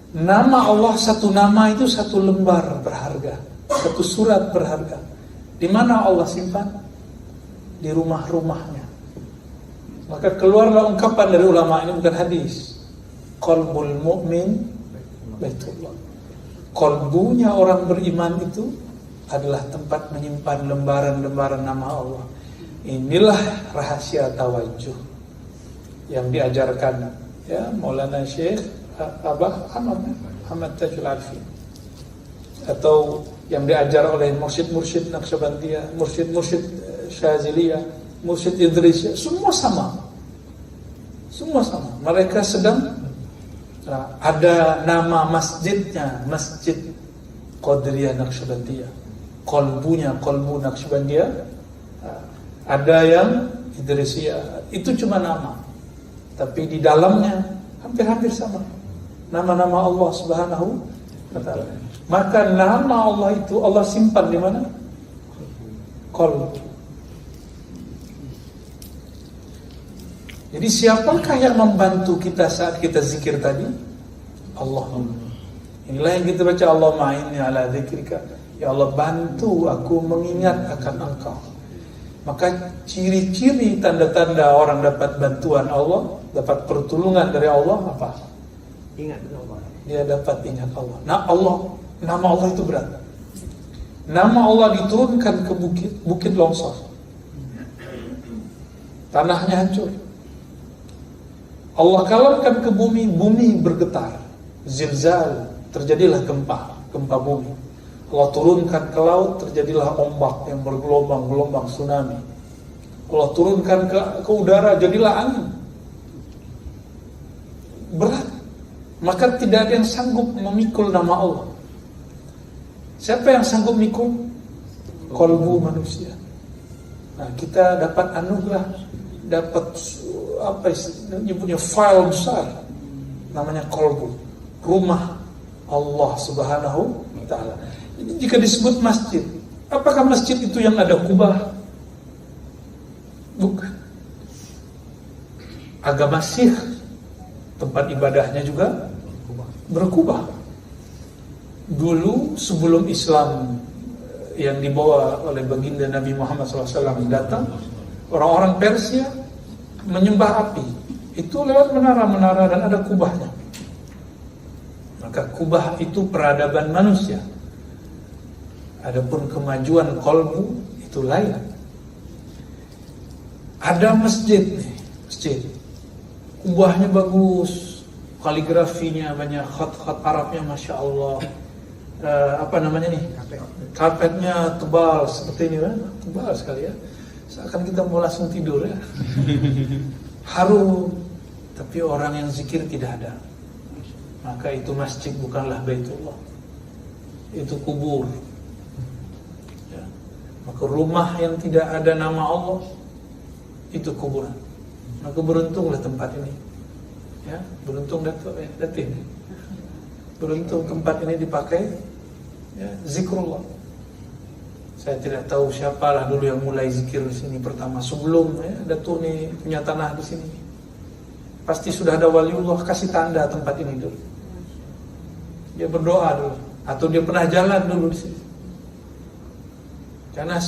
Nama Allah satu nama itu satu lembar berharga, satu surat berharga. Di mana Allah simpan? Di rumah-rumahnya. Maka keluarlah ungkapan dari ulama, ini bukan hadis. Qalbul mu'min baitullah. Kalbunya orang beriman itu adalah tempat menyimpan lembaran-lembaran nama Allah. Inilah rahasia tawajuh yang diajarkan ya Maulana Syekh Abah Ahmad Tajul Arifin, atau yang diajar oleh mursyid-mursyid Naqsyabandiyah, mursyid-mursyid Syaziliyah, mursyid Idrisiyah, semua sama. Semua sama. Mereka sedang ada nama masjidnya, Masjid Qadiriyah Naqsyabandiyah. Qalbu Naqsyabandiyah. Ada yang Idrisiyah. Itu cuma nama. Tapi di dalamnya hampir-hampir sama. Nama-nama Allah Subhanahu wa ta'ala. Maka nama Allah itu Allah simpan di mana? Qalb. Jadi siapakah yang membantu kita saat kita zikir tadi? Allah. Inilah yang kita baca, Allahumma inni ala dzikrika. Ya Allah, bantu aku mengingat akan Engkau. Maka ciri-ciri tanda-tanda orang dapat bantuan Allah, dapat pertolongan dari Allah apa? Ingat Allah. Dia dapat ingat Allah. Nah, nama Allah itu berat. Nama Allah diturunkan ke bukit longsor. Tanahnya hancur. Allah kalahkan ke bumi, bumi bergetar. Zilzal, terjadilah gempa bumi. Allah turunkan ke laut, terjadilah ombak yang bergelombang-gelombang, tsunami. Allah turunkan ke udara, jadilah angin. Berat. Maka tidak ada yang sanggup memikul nama Allah. Siapa yang sanggup mikul? Qalbu manusia. Nah, kita dapat anugerah, dapat punya file besar, namanya qalbu, rumah Allah Subhanahu wa ta'ala. Jadi jika disebut masjid, apakah masjid itu yang ada kubah? Bukan. Agama Sikh, tempat ibadahnya juga berkubah. Dulu sebelum Islam yang dibawa oleh baginda Nabi Muhammad SAW datang, orang-orang Persia menyembah api. Itu lewat menara-menara dan ada kubahnya. Maka kubah itu peradaban manusia. Adapun kemajuan qalbu itu lain. Ada masjid nih, masjid. Kubahnya bagus, kaligrafinya banyak, khat-khat Arabnya Masya Allah. Apa namanya nih? Karpetnya tebal seperti ini kan? Tebal sekali ya. Seakan kita mau langsung tidur ya. Harum. Tapi orang yang zikir tidak ada. Maka itu masjid bukanlah Baitullah. Itu kubur. Ya. Maka rumah yang tidak ada nama Allah, itu kuburan. Maka beruntunglah tempat ini. Ya, beruntung Datin. Beruntung tempat ini dipakai ya, zikrullah. Saya tidak tahu siapalah dulu yang mulai zikir di sini pertama. Sebelum ya, Datuk nih punya tanah di sini. Pasti sudah ada waliullah kasih tanda tempat ini dulu. Dia berdoa dulu, atau dia pernah jalan dulu di sini. Karena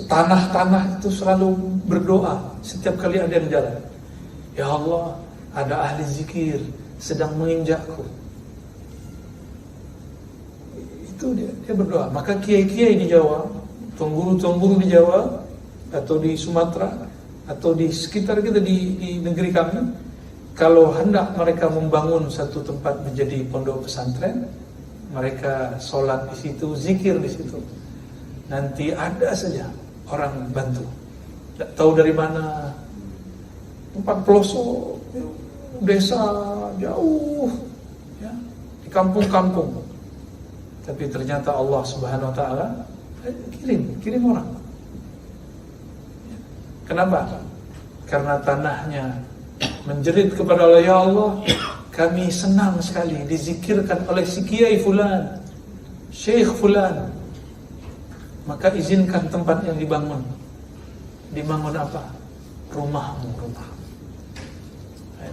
tanah-tanah itu selalu berdoa setiap kali ada yang jalan. Ya Allah, ada ahli zikir sedang menginjakku. Itu dia berdoa. Maka kiai-kiai di Jawa, tuan-guru di Jawa atau di Sumatera atau di sekitar kita di negeri kami, kalau hendak mereka membangun satu tempat menjadi pondok pesantren, mereka sholat di situ, zikir di situ. Nanti ada saja orang bantu. Tidak tahu dari mana, tempat pelosok, desa jauh, ya, di kampung-kampung. Tapi ternyata Allah Subhanahu wa ta'ala kirim orang. Kenapa? Karena tanahnya menjerit kepada Allah, ya Allah, kami senang sekali dizikirkan oleh si Kiai Fulan, Syekh Fulan, maka izinkan tempat yang dibangun. Dibangun apa? Rumahmu, rumah.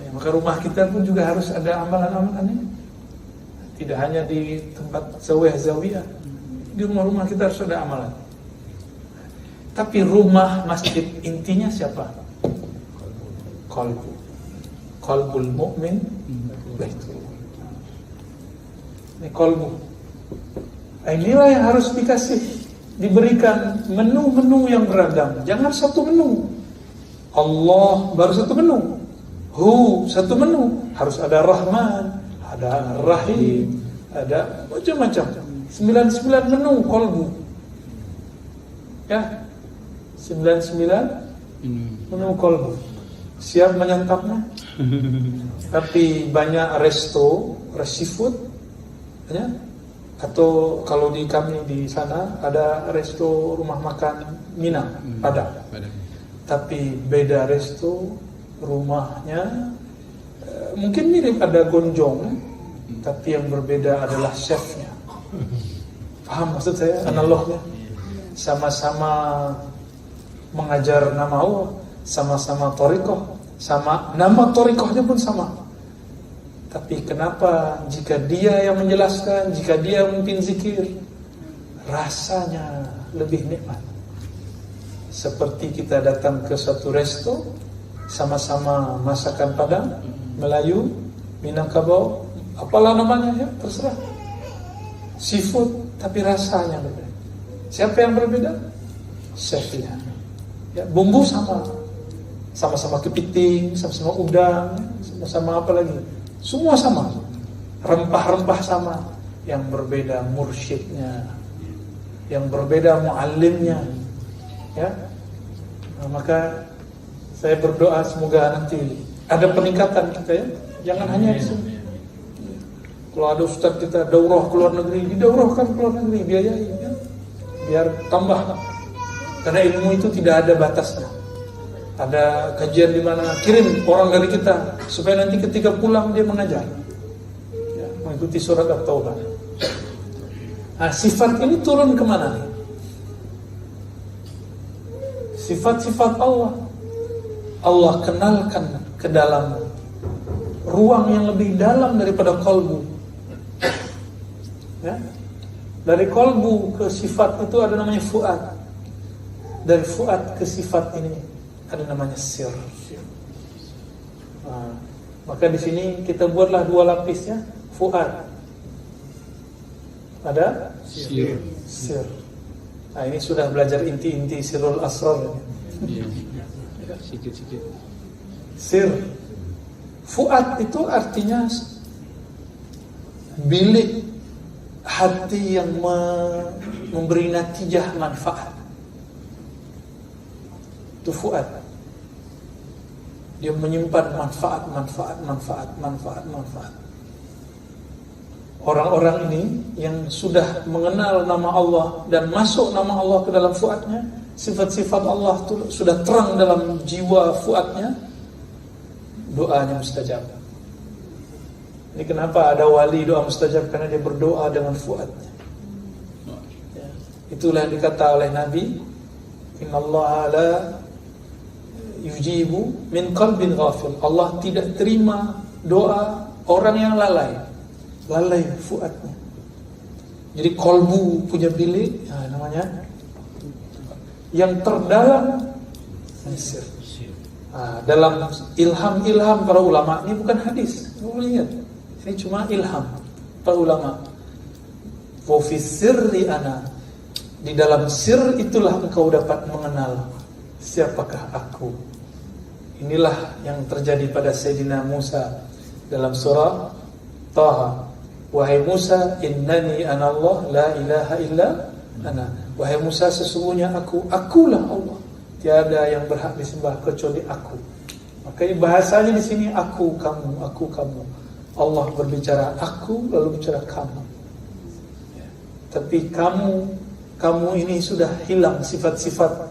Maka rumah kita pun juga harus ada amalan-amalannya. Tidak hanya di tempat zawiyah, di rumah-rumah kita harus ada amalan. Tapi rumah masjid intinya siapa? Qalbu. Qalbul mu'min baitul. Ini qalbu. Inilah yang harus diberikan menu-menu yang beragam. Jangan satu menu. Allah baru satu menu. Satu menu. Harus ada Rahman, ada Rahim, ada macam-macam. 99 menu qalbu. Ya. 99 menu qalbu. Siap menyantapnya. Tapi banyak resto seafood, ya. Atau kalau di kami di sana ada resto rumah makan Minang, Padang. Tapi beda resto rumahnya, mungkin mirip, ada gonjong, tapi yang berbeda adalah chefnya. Paham maksud saya analognya? Sama-sama mengajar nama Allah, sama-sama thariqah, sama nama thariqahnya pun sama. Tapi kenapa jika dia yang menjelaskan, jika dia memimpin zikir, rasanya lebih nikmat? Seperti kita datang ke suatu resto, sama-sama masakan Padang, Melayu, Minangkabau, apalah namanya ya, terserah. Seafood, tapi rasanya berbeda. Siapa yang berbeda? Chefnya. Ya, bumbu sama-sama kepiting, sama-sama udang, sama-sama apa lagi? Semua sama. Rempah-rempah sama. Yang berbeda mursyidnya, yang berbeda muallimnya. Ya. Nah, maka saya berdoa semoga nanti ada peningkatan kita ya. Jangan hanya di sini. Kalau ada ustaz kita daurah ke luar negeri, didaurahkan ke luar negeri, biayai ya. Biar tambah. Karena ilmu itu tidak ada batasnya. Ada kajian di mana kirim orang dari kita supaya nanti ketika pulang dia mengajar. Ya, mengikuti surat At-Taubah. Nah, sifat ini turun kemana nih? Sifat-sifat Allah. Allah kenalkan ke dalam ruang yang lebih dalam daripada qalbu. Ya? Dari qalbu ke sifat itu ada namanya fuad. Dari fuad ke sifat ini ada namanya sir. Nah, maka di sini kita buatlah dua lapisnya, fuad. Ada sir. Nah, ini sudah belajar inti-inti sirul asrar. Iya. Sikit-sikit. Sir. Fuad itu artinya bilik hati yang memberi natijah manfaat. Itu fuad. Dia menyimpan manfaat. Orang-orang ini yang sudah mengenal nama Allah dan masuk nama Allah ke dalam fuadnya, sifat-sifat Allah itu sudah terang dalam jiwa fuadnya, doanya mustajab. Ini kenapa ada wali doa mustajab, karena dia berdoa dengan fuadnya. Ya. Itulah yang dikata oleh Nabi, innallaha la yujibu min qalbin ghafil. Allah tidak terima doa orang yang lalai fuadnya. Jadi kolbu punya bilik, namanya yang terdalam sir. Dalam ilham para ulama, ini bukan hadis, ingat, ini cuma ilham para ulama. Wa fi sirri ana, di dalam sir itulah engkau dapat mengenal siapakah aku. Inilah yang terjadi pada Sayyidina Musa dalam surah Taha. Wahai Musa, innani anallah la ilaha illa ana. Wahai Musa, sesungguhnya akulah Allah. Tiada yang berhak disembah kecuali aku. Makanya bahasanya di sini aku kamu. Allah berbicara aku, lalu bicara kamu. Ya. Tapi kamu ini sudah hilang sifat-sifat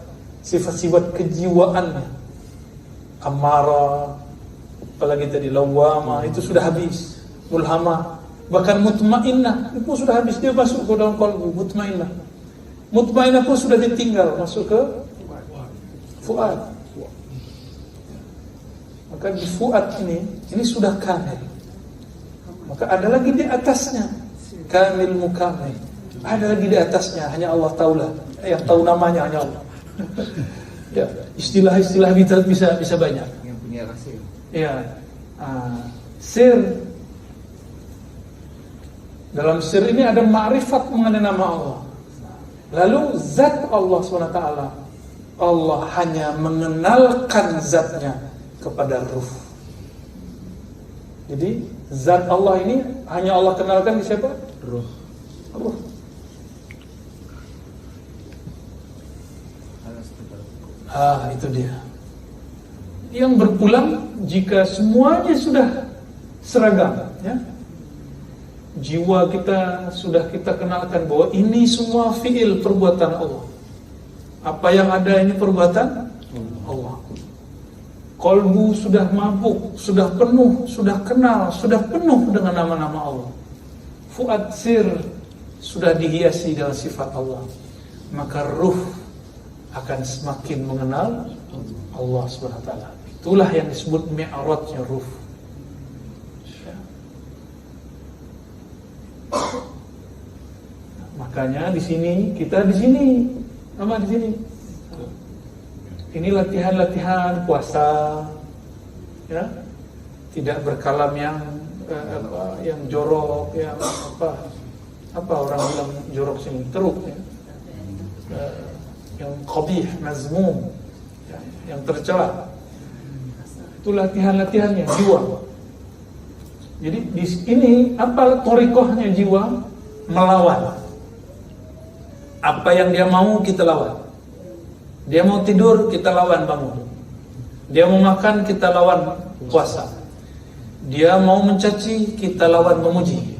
kejiwaannya. Amarah, Apalagi tadi lawwama itu sudah habis, mulhamah, bahkan mutmainnah itu pun sudah habis, dia masuk ke dalam qalbu. Mutmainnah, mutmainnah pun sudah ditinggal, masuk ke fuad. Maka di fuad ini sudah kamil. Maka ada lagi di atasnya, kamil mukamil. Ada lagi di atasnya, hanya Allah tahulah. Yang tahu namanya hanya Allah. Ya, istilah-istilah bisa banyak. Yang punya rahasia. Ya, sir. Dalam sir ini ada ma'rifat mengenai nama Allah. Lalu zat Allah SWT, Allah hanya mengenalkan zatnya kepada ruh. Jadi zat Allah ini hanya Allah kenalkan di siapa? Ruh. Ruh. Itu dia. Yang berpulang jika semuanya sudah seragam, ya. Jiwa kita sudah kita kenalkan bahwa ini semua fi'il, perbuatan Allah. Apa yang ada ini perbuatan Allah. Qalbu sudah mabuk, sudah penuh, sudah kenal, sudah penuh dengan nama-nama Allah. Fuad sir sudah dihiasi dengan sifat Allah. Maka ruh akan semakin mengenal Allah Subhanahu wa taala. Itulah yang disebut mi'rajnya ruh. Makanya di sini kita di sini ini latihan-latihan puasa, ya, tidak berkalam yang jorok, yang apa orang bilang jorok sini, teruk, ya. Yang qabih, mazmum, ya, yang tercela. Itu latihan-latihannya jiwa. Jadi di sini apa thariqahnya jiwa? Melawan. Apa yang dia mau kita lawan. Dia mau tidur, kita lawan bangun. Dia mau makan, kita lawan puasa. Dia mau mencaci, kita lawan memuji.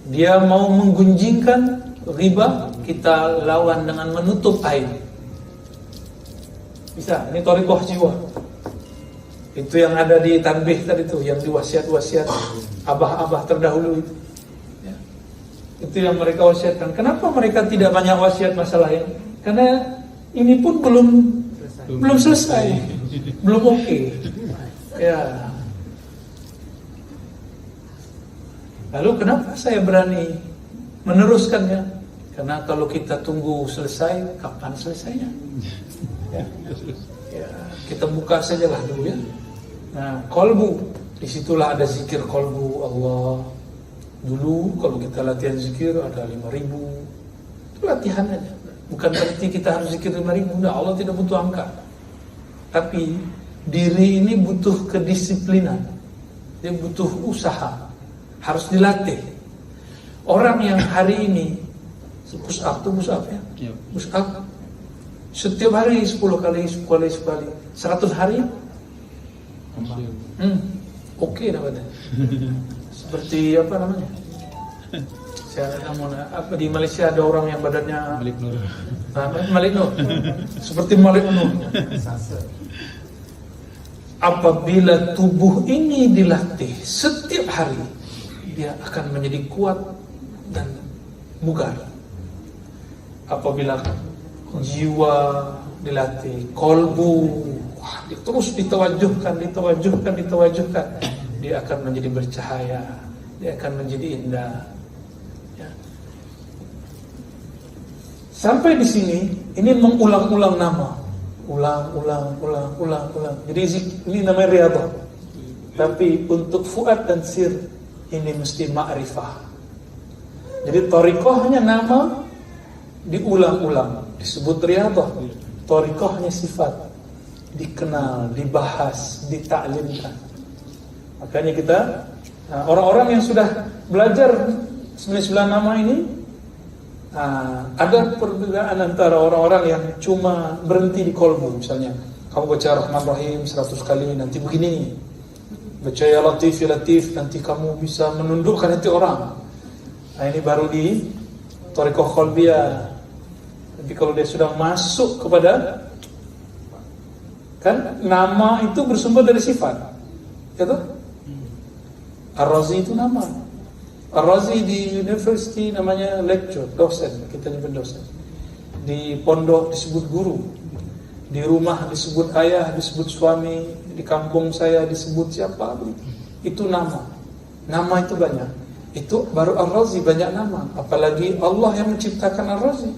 Dia mau menggunjingkan riba, kita lawan dengan menutup aib. Bisa, ini thariqah jiwa. Itu yang ada di tanbih tadi itu, yang di wasiat-wasiat abah-abah terdahulu itu. Ya. Itu yang mereka wasiatkan. Kenapa mereka tidak banyak wasiat masalahnya? Karena ini pun belum selesai, belum oke. Ya. Lalu kenapa saya berani meneruskannya? Karena kalau kita tunggu selesai, kapan selesainya? Ya. Ya, kita buka sajalah dulu, ya. Nah, qalbu, disitulah ada zikir qalbu Allah. Dulu kalau kita latihan zikir ada 5.000. Itu latihan aja. Bukan berarti kita harus zikir 5.000. Nah, Allah tidak butuh angka. Tapi diri ini butuh kedisiplinan. Dia butuh usaha. Harus dilatih. Orang yang hari ini push up itu push up, ya. Push up setiap hari 10 kali, 100 hari. Oke namanya. Seperti apa namanya? Di Malaysia ada orang yang badannya Malik Nur. Seperti Malik Nur. Apabila tubuh ini dilatih setiap hari, dia akan menjadi kuat dan bugar. Apabila jiwa dilatih, qalbu terus ditawajuhkan, dia akan menjadi bercahaya, dia akan menjadi indah. Ya. Sampai di sini, ini mengulang-ulang nama, ulang. Jadi ini namanya riyadhah. Tapi untuk fuad dan sir ini mesti ma'rifah. Jadi thariqahnya nama diulang-ulang, disebut riyadhah. Thariqahnya sifat, dikenal, dibahas, ditaklimkan. Makanya kita, orang-orang yang sudah belajar 99 nama ini, ada perbedaan antara orang-orang yang cuma berhenti di qalbu. Misalnya, kamu baca Rahman Rahim 100 kali, nanti begini. Baca Ya Latif, Ya Latif, nanti kamu bisa menundukkan hati orang. Nah, ini baru di thariqah qalbiyah. Tapi kalau dia sudah masuk kepada, kan nama itu bersumber dari sifat. Gitu? Ar-Razi itu nama. Ar-Razi di university namanya lecturer, dosen, kita nyebut dosen. Di pondok disebut guru. Di rumah disebut ayah, disebut suami. Di kampung saya disebut siapa. Itu nama. Nama itu banyak. Itu baru Ar-Razi, banyak nama. Apalagi Allah yang menciptakan Ar-Razi.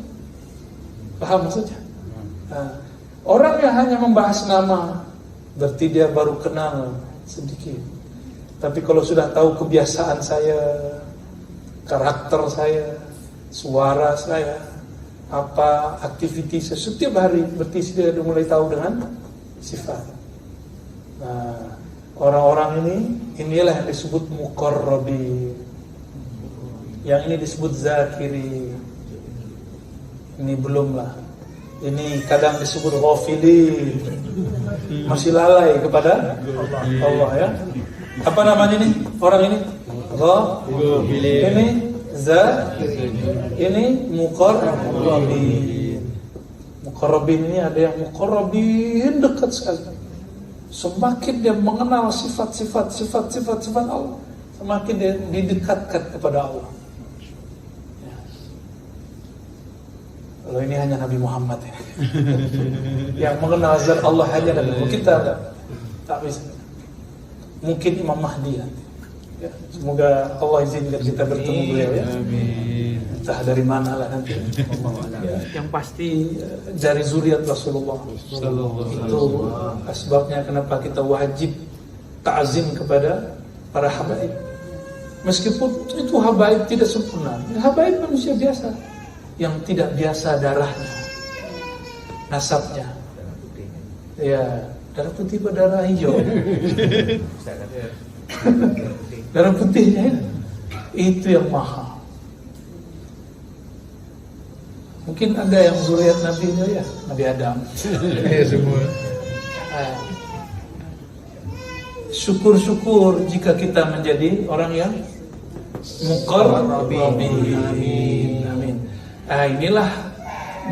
Paham maksudnya? Nah, orang yang hanya membahas nama, berarti dia baru kenal sedikit. Tapi kalau sudah tahu kebiasaan saya, karakter saya, suara saya, apa aktiviti saya setiap hari, berarti dia sudah mulai tahu dengan sifat. Nah, orang-orang inilah yang disebut muqarrabin. Yang ini disebut zakiri. Ini belum lah. Ini kadang disebut ghafilin. Masih lalai kepada Allah ya. Apa namanya ini? Orang ini ghafilin. Ini zakiri. Ini muqarrabin. Muqarrabin ini ada yang muqarrabin dekat sekali. Semakin dia mengenal sifat Allah, semakin dia didekatkan kepada Allah. Ya. Kalau ini hanya Nabi Muhammad ya. Yang mengenal zat Allah hanya Nabi Muhammad. Kita tak bisa. Mungkin Imam Mahdi nanti. Ya, semoga Allah izinkan kita bertemu beliau ya. Amin. Entah dari mana lah nanti. Ya, yang pasti dari zuriat Rasulullah. Itu sebabnya kenapa kita wajib ta'zim kepada para habaib. Meskipun itu habaib tidak sempurna. Habaib manusia biasa yang tidak biasa darahnya, nasabnya. Ya, darah putih pada darah hijau. Darah putihnya itu yang mahal. Mungkin ada yang zuriat Nabi ya, Nabi Adam. Semua. Syukur-syukur jika kita menjadi orang yang muqarrabin. Amin. Inilah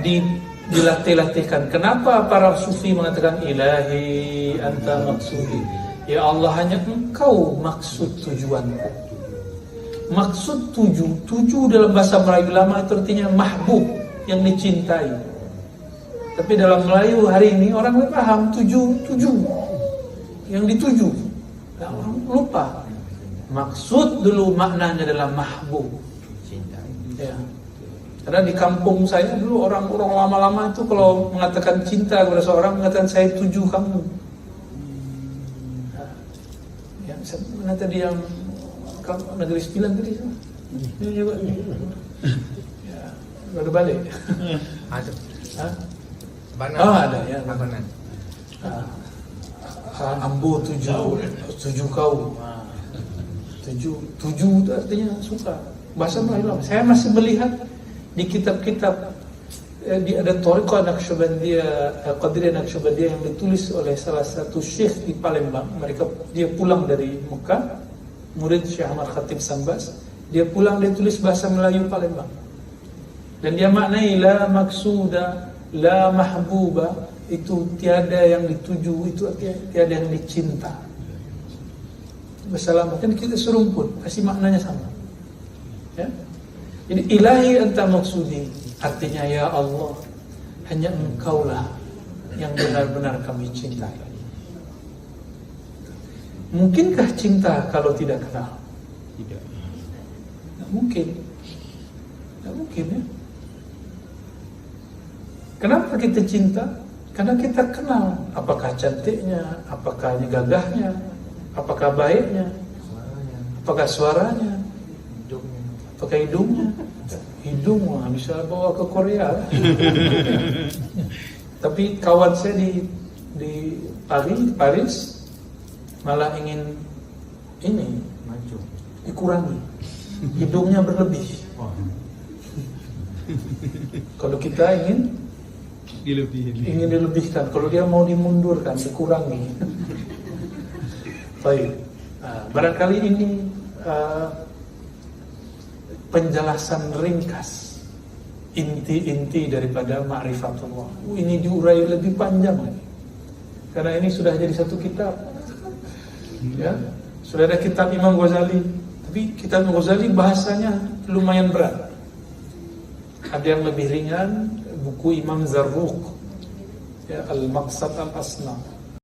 dilatih-latihkan. Kenapa para sufi mengatakan ilahi anta maksudi? Ya Allah, hanya Engkau maksud tujuanku. Maksud tuju dalam bahasa Melayu lama itu artinya mahbub, yang dicintai. Tapi dalam Melayu hari ini orang tidak paham tuju yang dituju. Nah, orang lupa. Maksud dulu maknanya adalah mahbub, ya. Karena di kampung saya dulu orang lama-lama itu kalau mengatakan cinta kepada seorang mengatakan saya tuju kamu. Mana tadi yang Negeri 9 tadi? Ini juga. Ya, baru balik. Ada. Hah? Banan. Oh, ada ya. Banan. Ambo tuju kau. Tuju itu artinya suka. Bahasa Melayu lama. Saya masih melihat di kitab-kitab ada Thariqah Naqsyabandiyah, Qadiriyah Naqsyabandiyah yang ditulis oleh salah satu syekh di Palembang. Dia pulang dari Mekah, murid Syekh Ahmad Khatib Sambas. Dia pulang, dia tulis bahasa Melayu Palembang. Dan dia maknai la maksuda, la mahbuba, itu tiada yang dituju, itu artinya tiada yang dicinta. Masalah kan kita serumpun, pasti maknanya sama. Ya? Jadi ilahi anta maksudi, artinya ya Allah, hanya Engkaulah yang benar-benar kami cintai. Mungkinkah cinta kalau tidak kenal? Tidak. Tidak mungkin. Tidak mungkin ya. Kenapa kita cinta? Karena kita kenal apakah cantiknya, apakah gagahnya, apakah baiknya, apakah suaranya, apakah hidungnya. Hidung bisa bawa ke Korea. Tapi kawan saya di Paris malah ingin ini maju, dikurangi. Hidungnya berlebih. Kalau kita ingin dilebihkan, kalau dia mau dimundurkan, dikurangi. Baik. Barangkali ini penjelasan ringkas inti-inti daripada ma'rifatullah. Ini diurai lebih panjang lagi, karena ini sudah jadi satu kitab. Ya, sudah ada kitab Imam Ghazali, tapi kitab Imam Ghazali bahasanya lumayan berat. Ada yang lebih ringan, buku Imam Zarruq, ya, Al-Maqsad Al-Asna.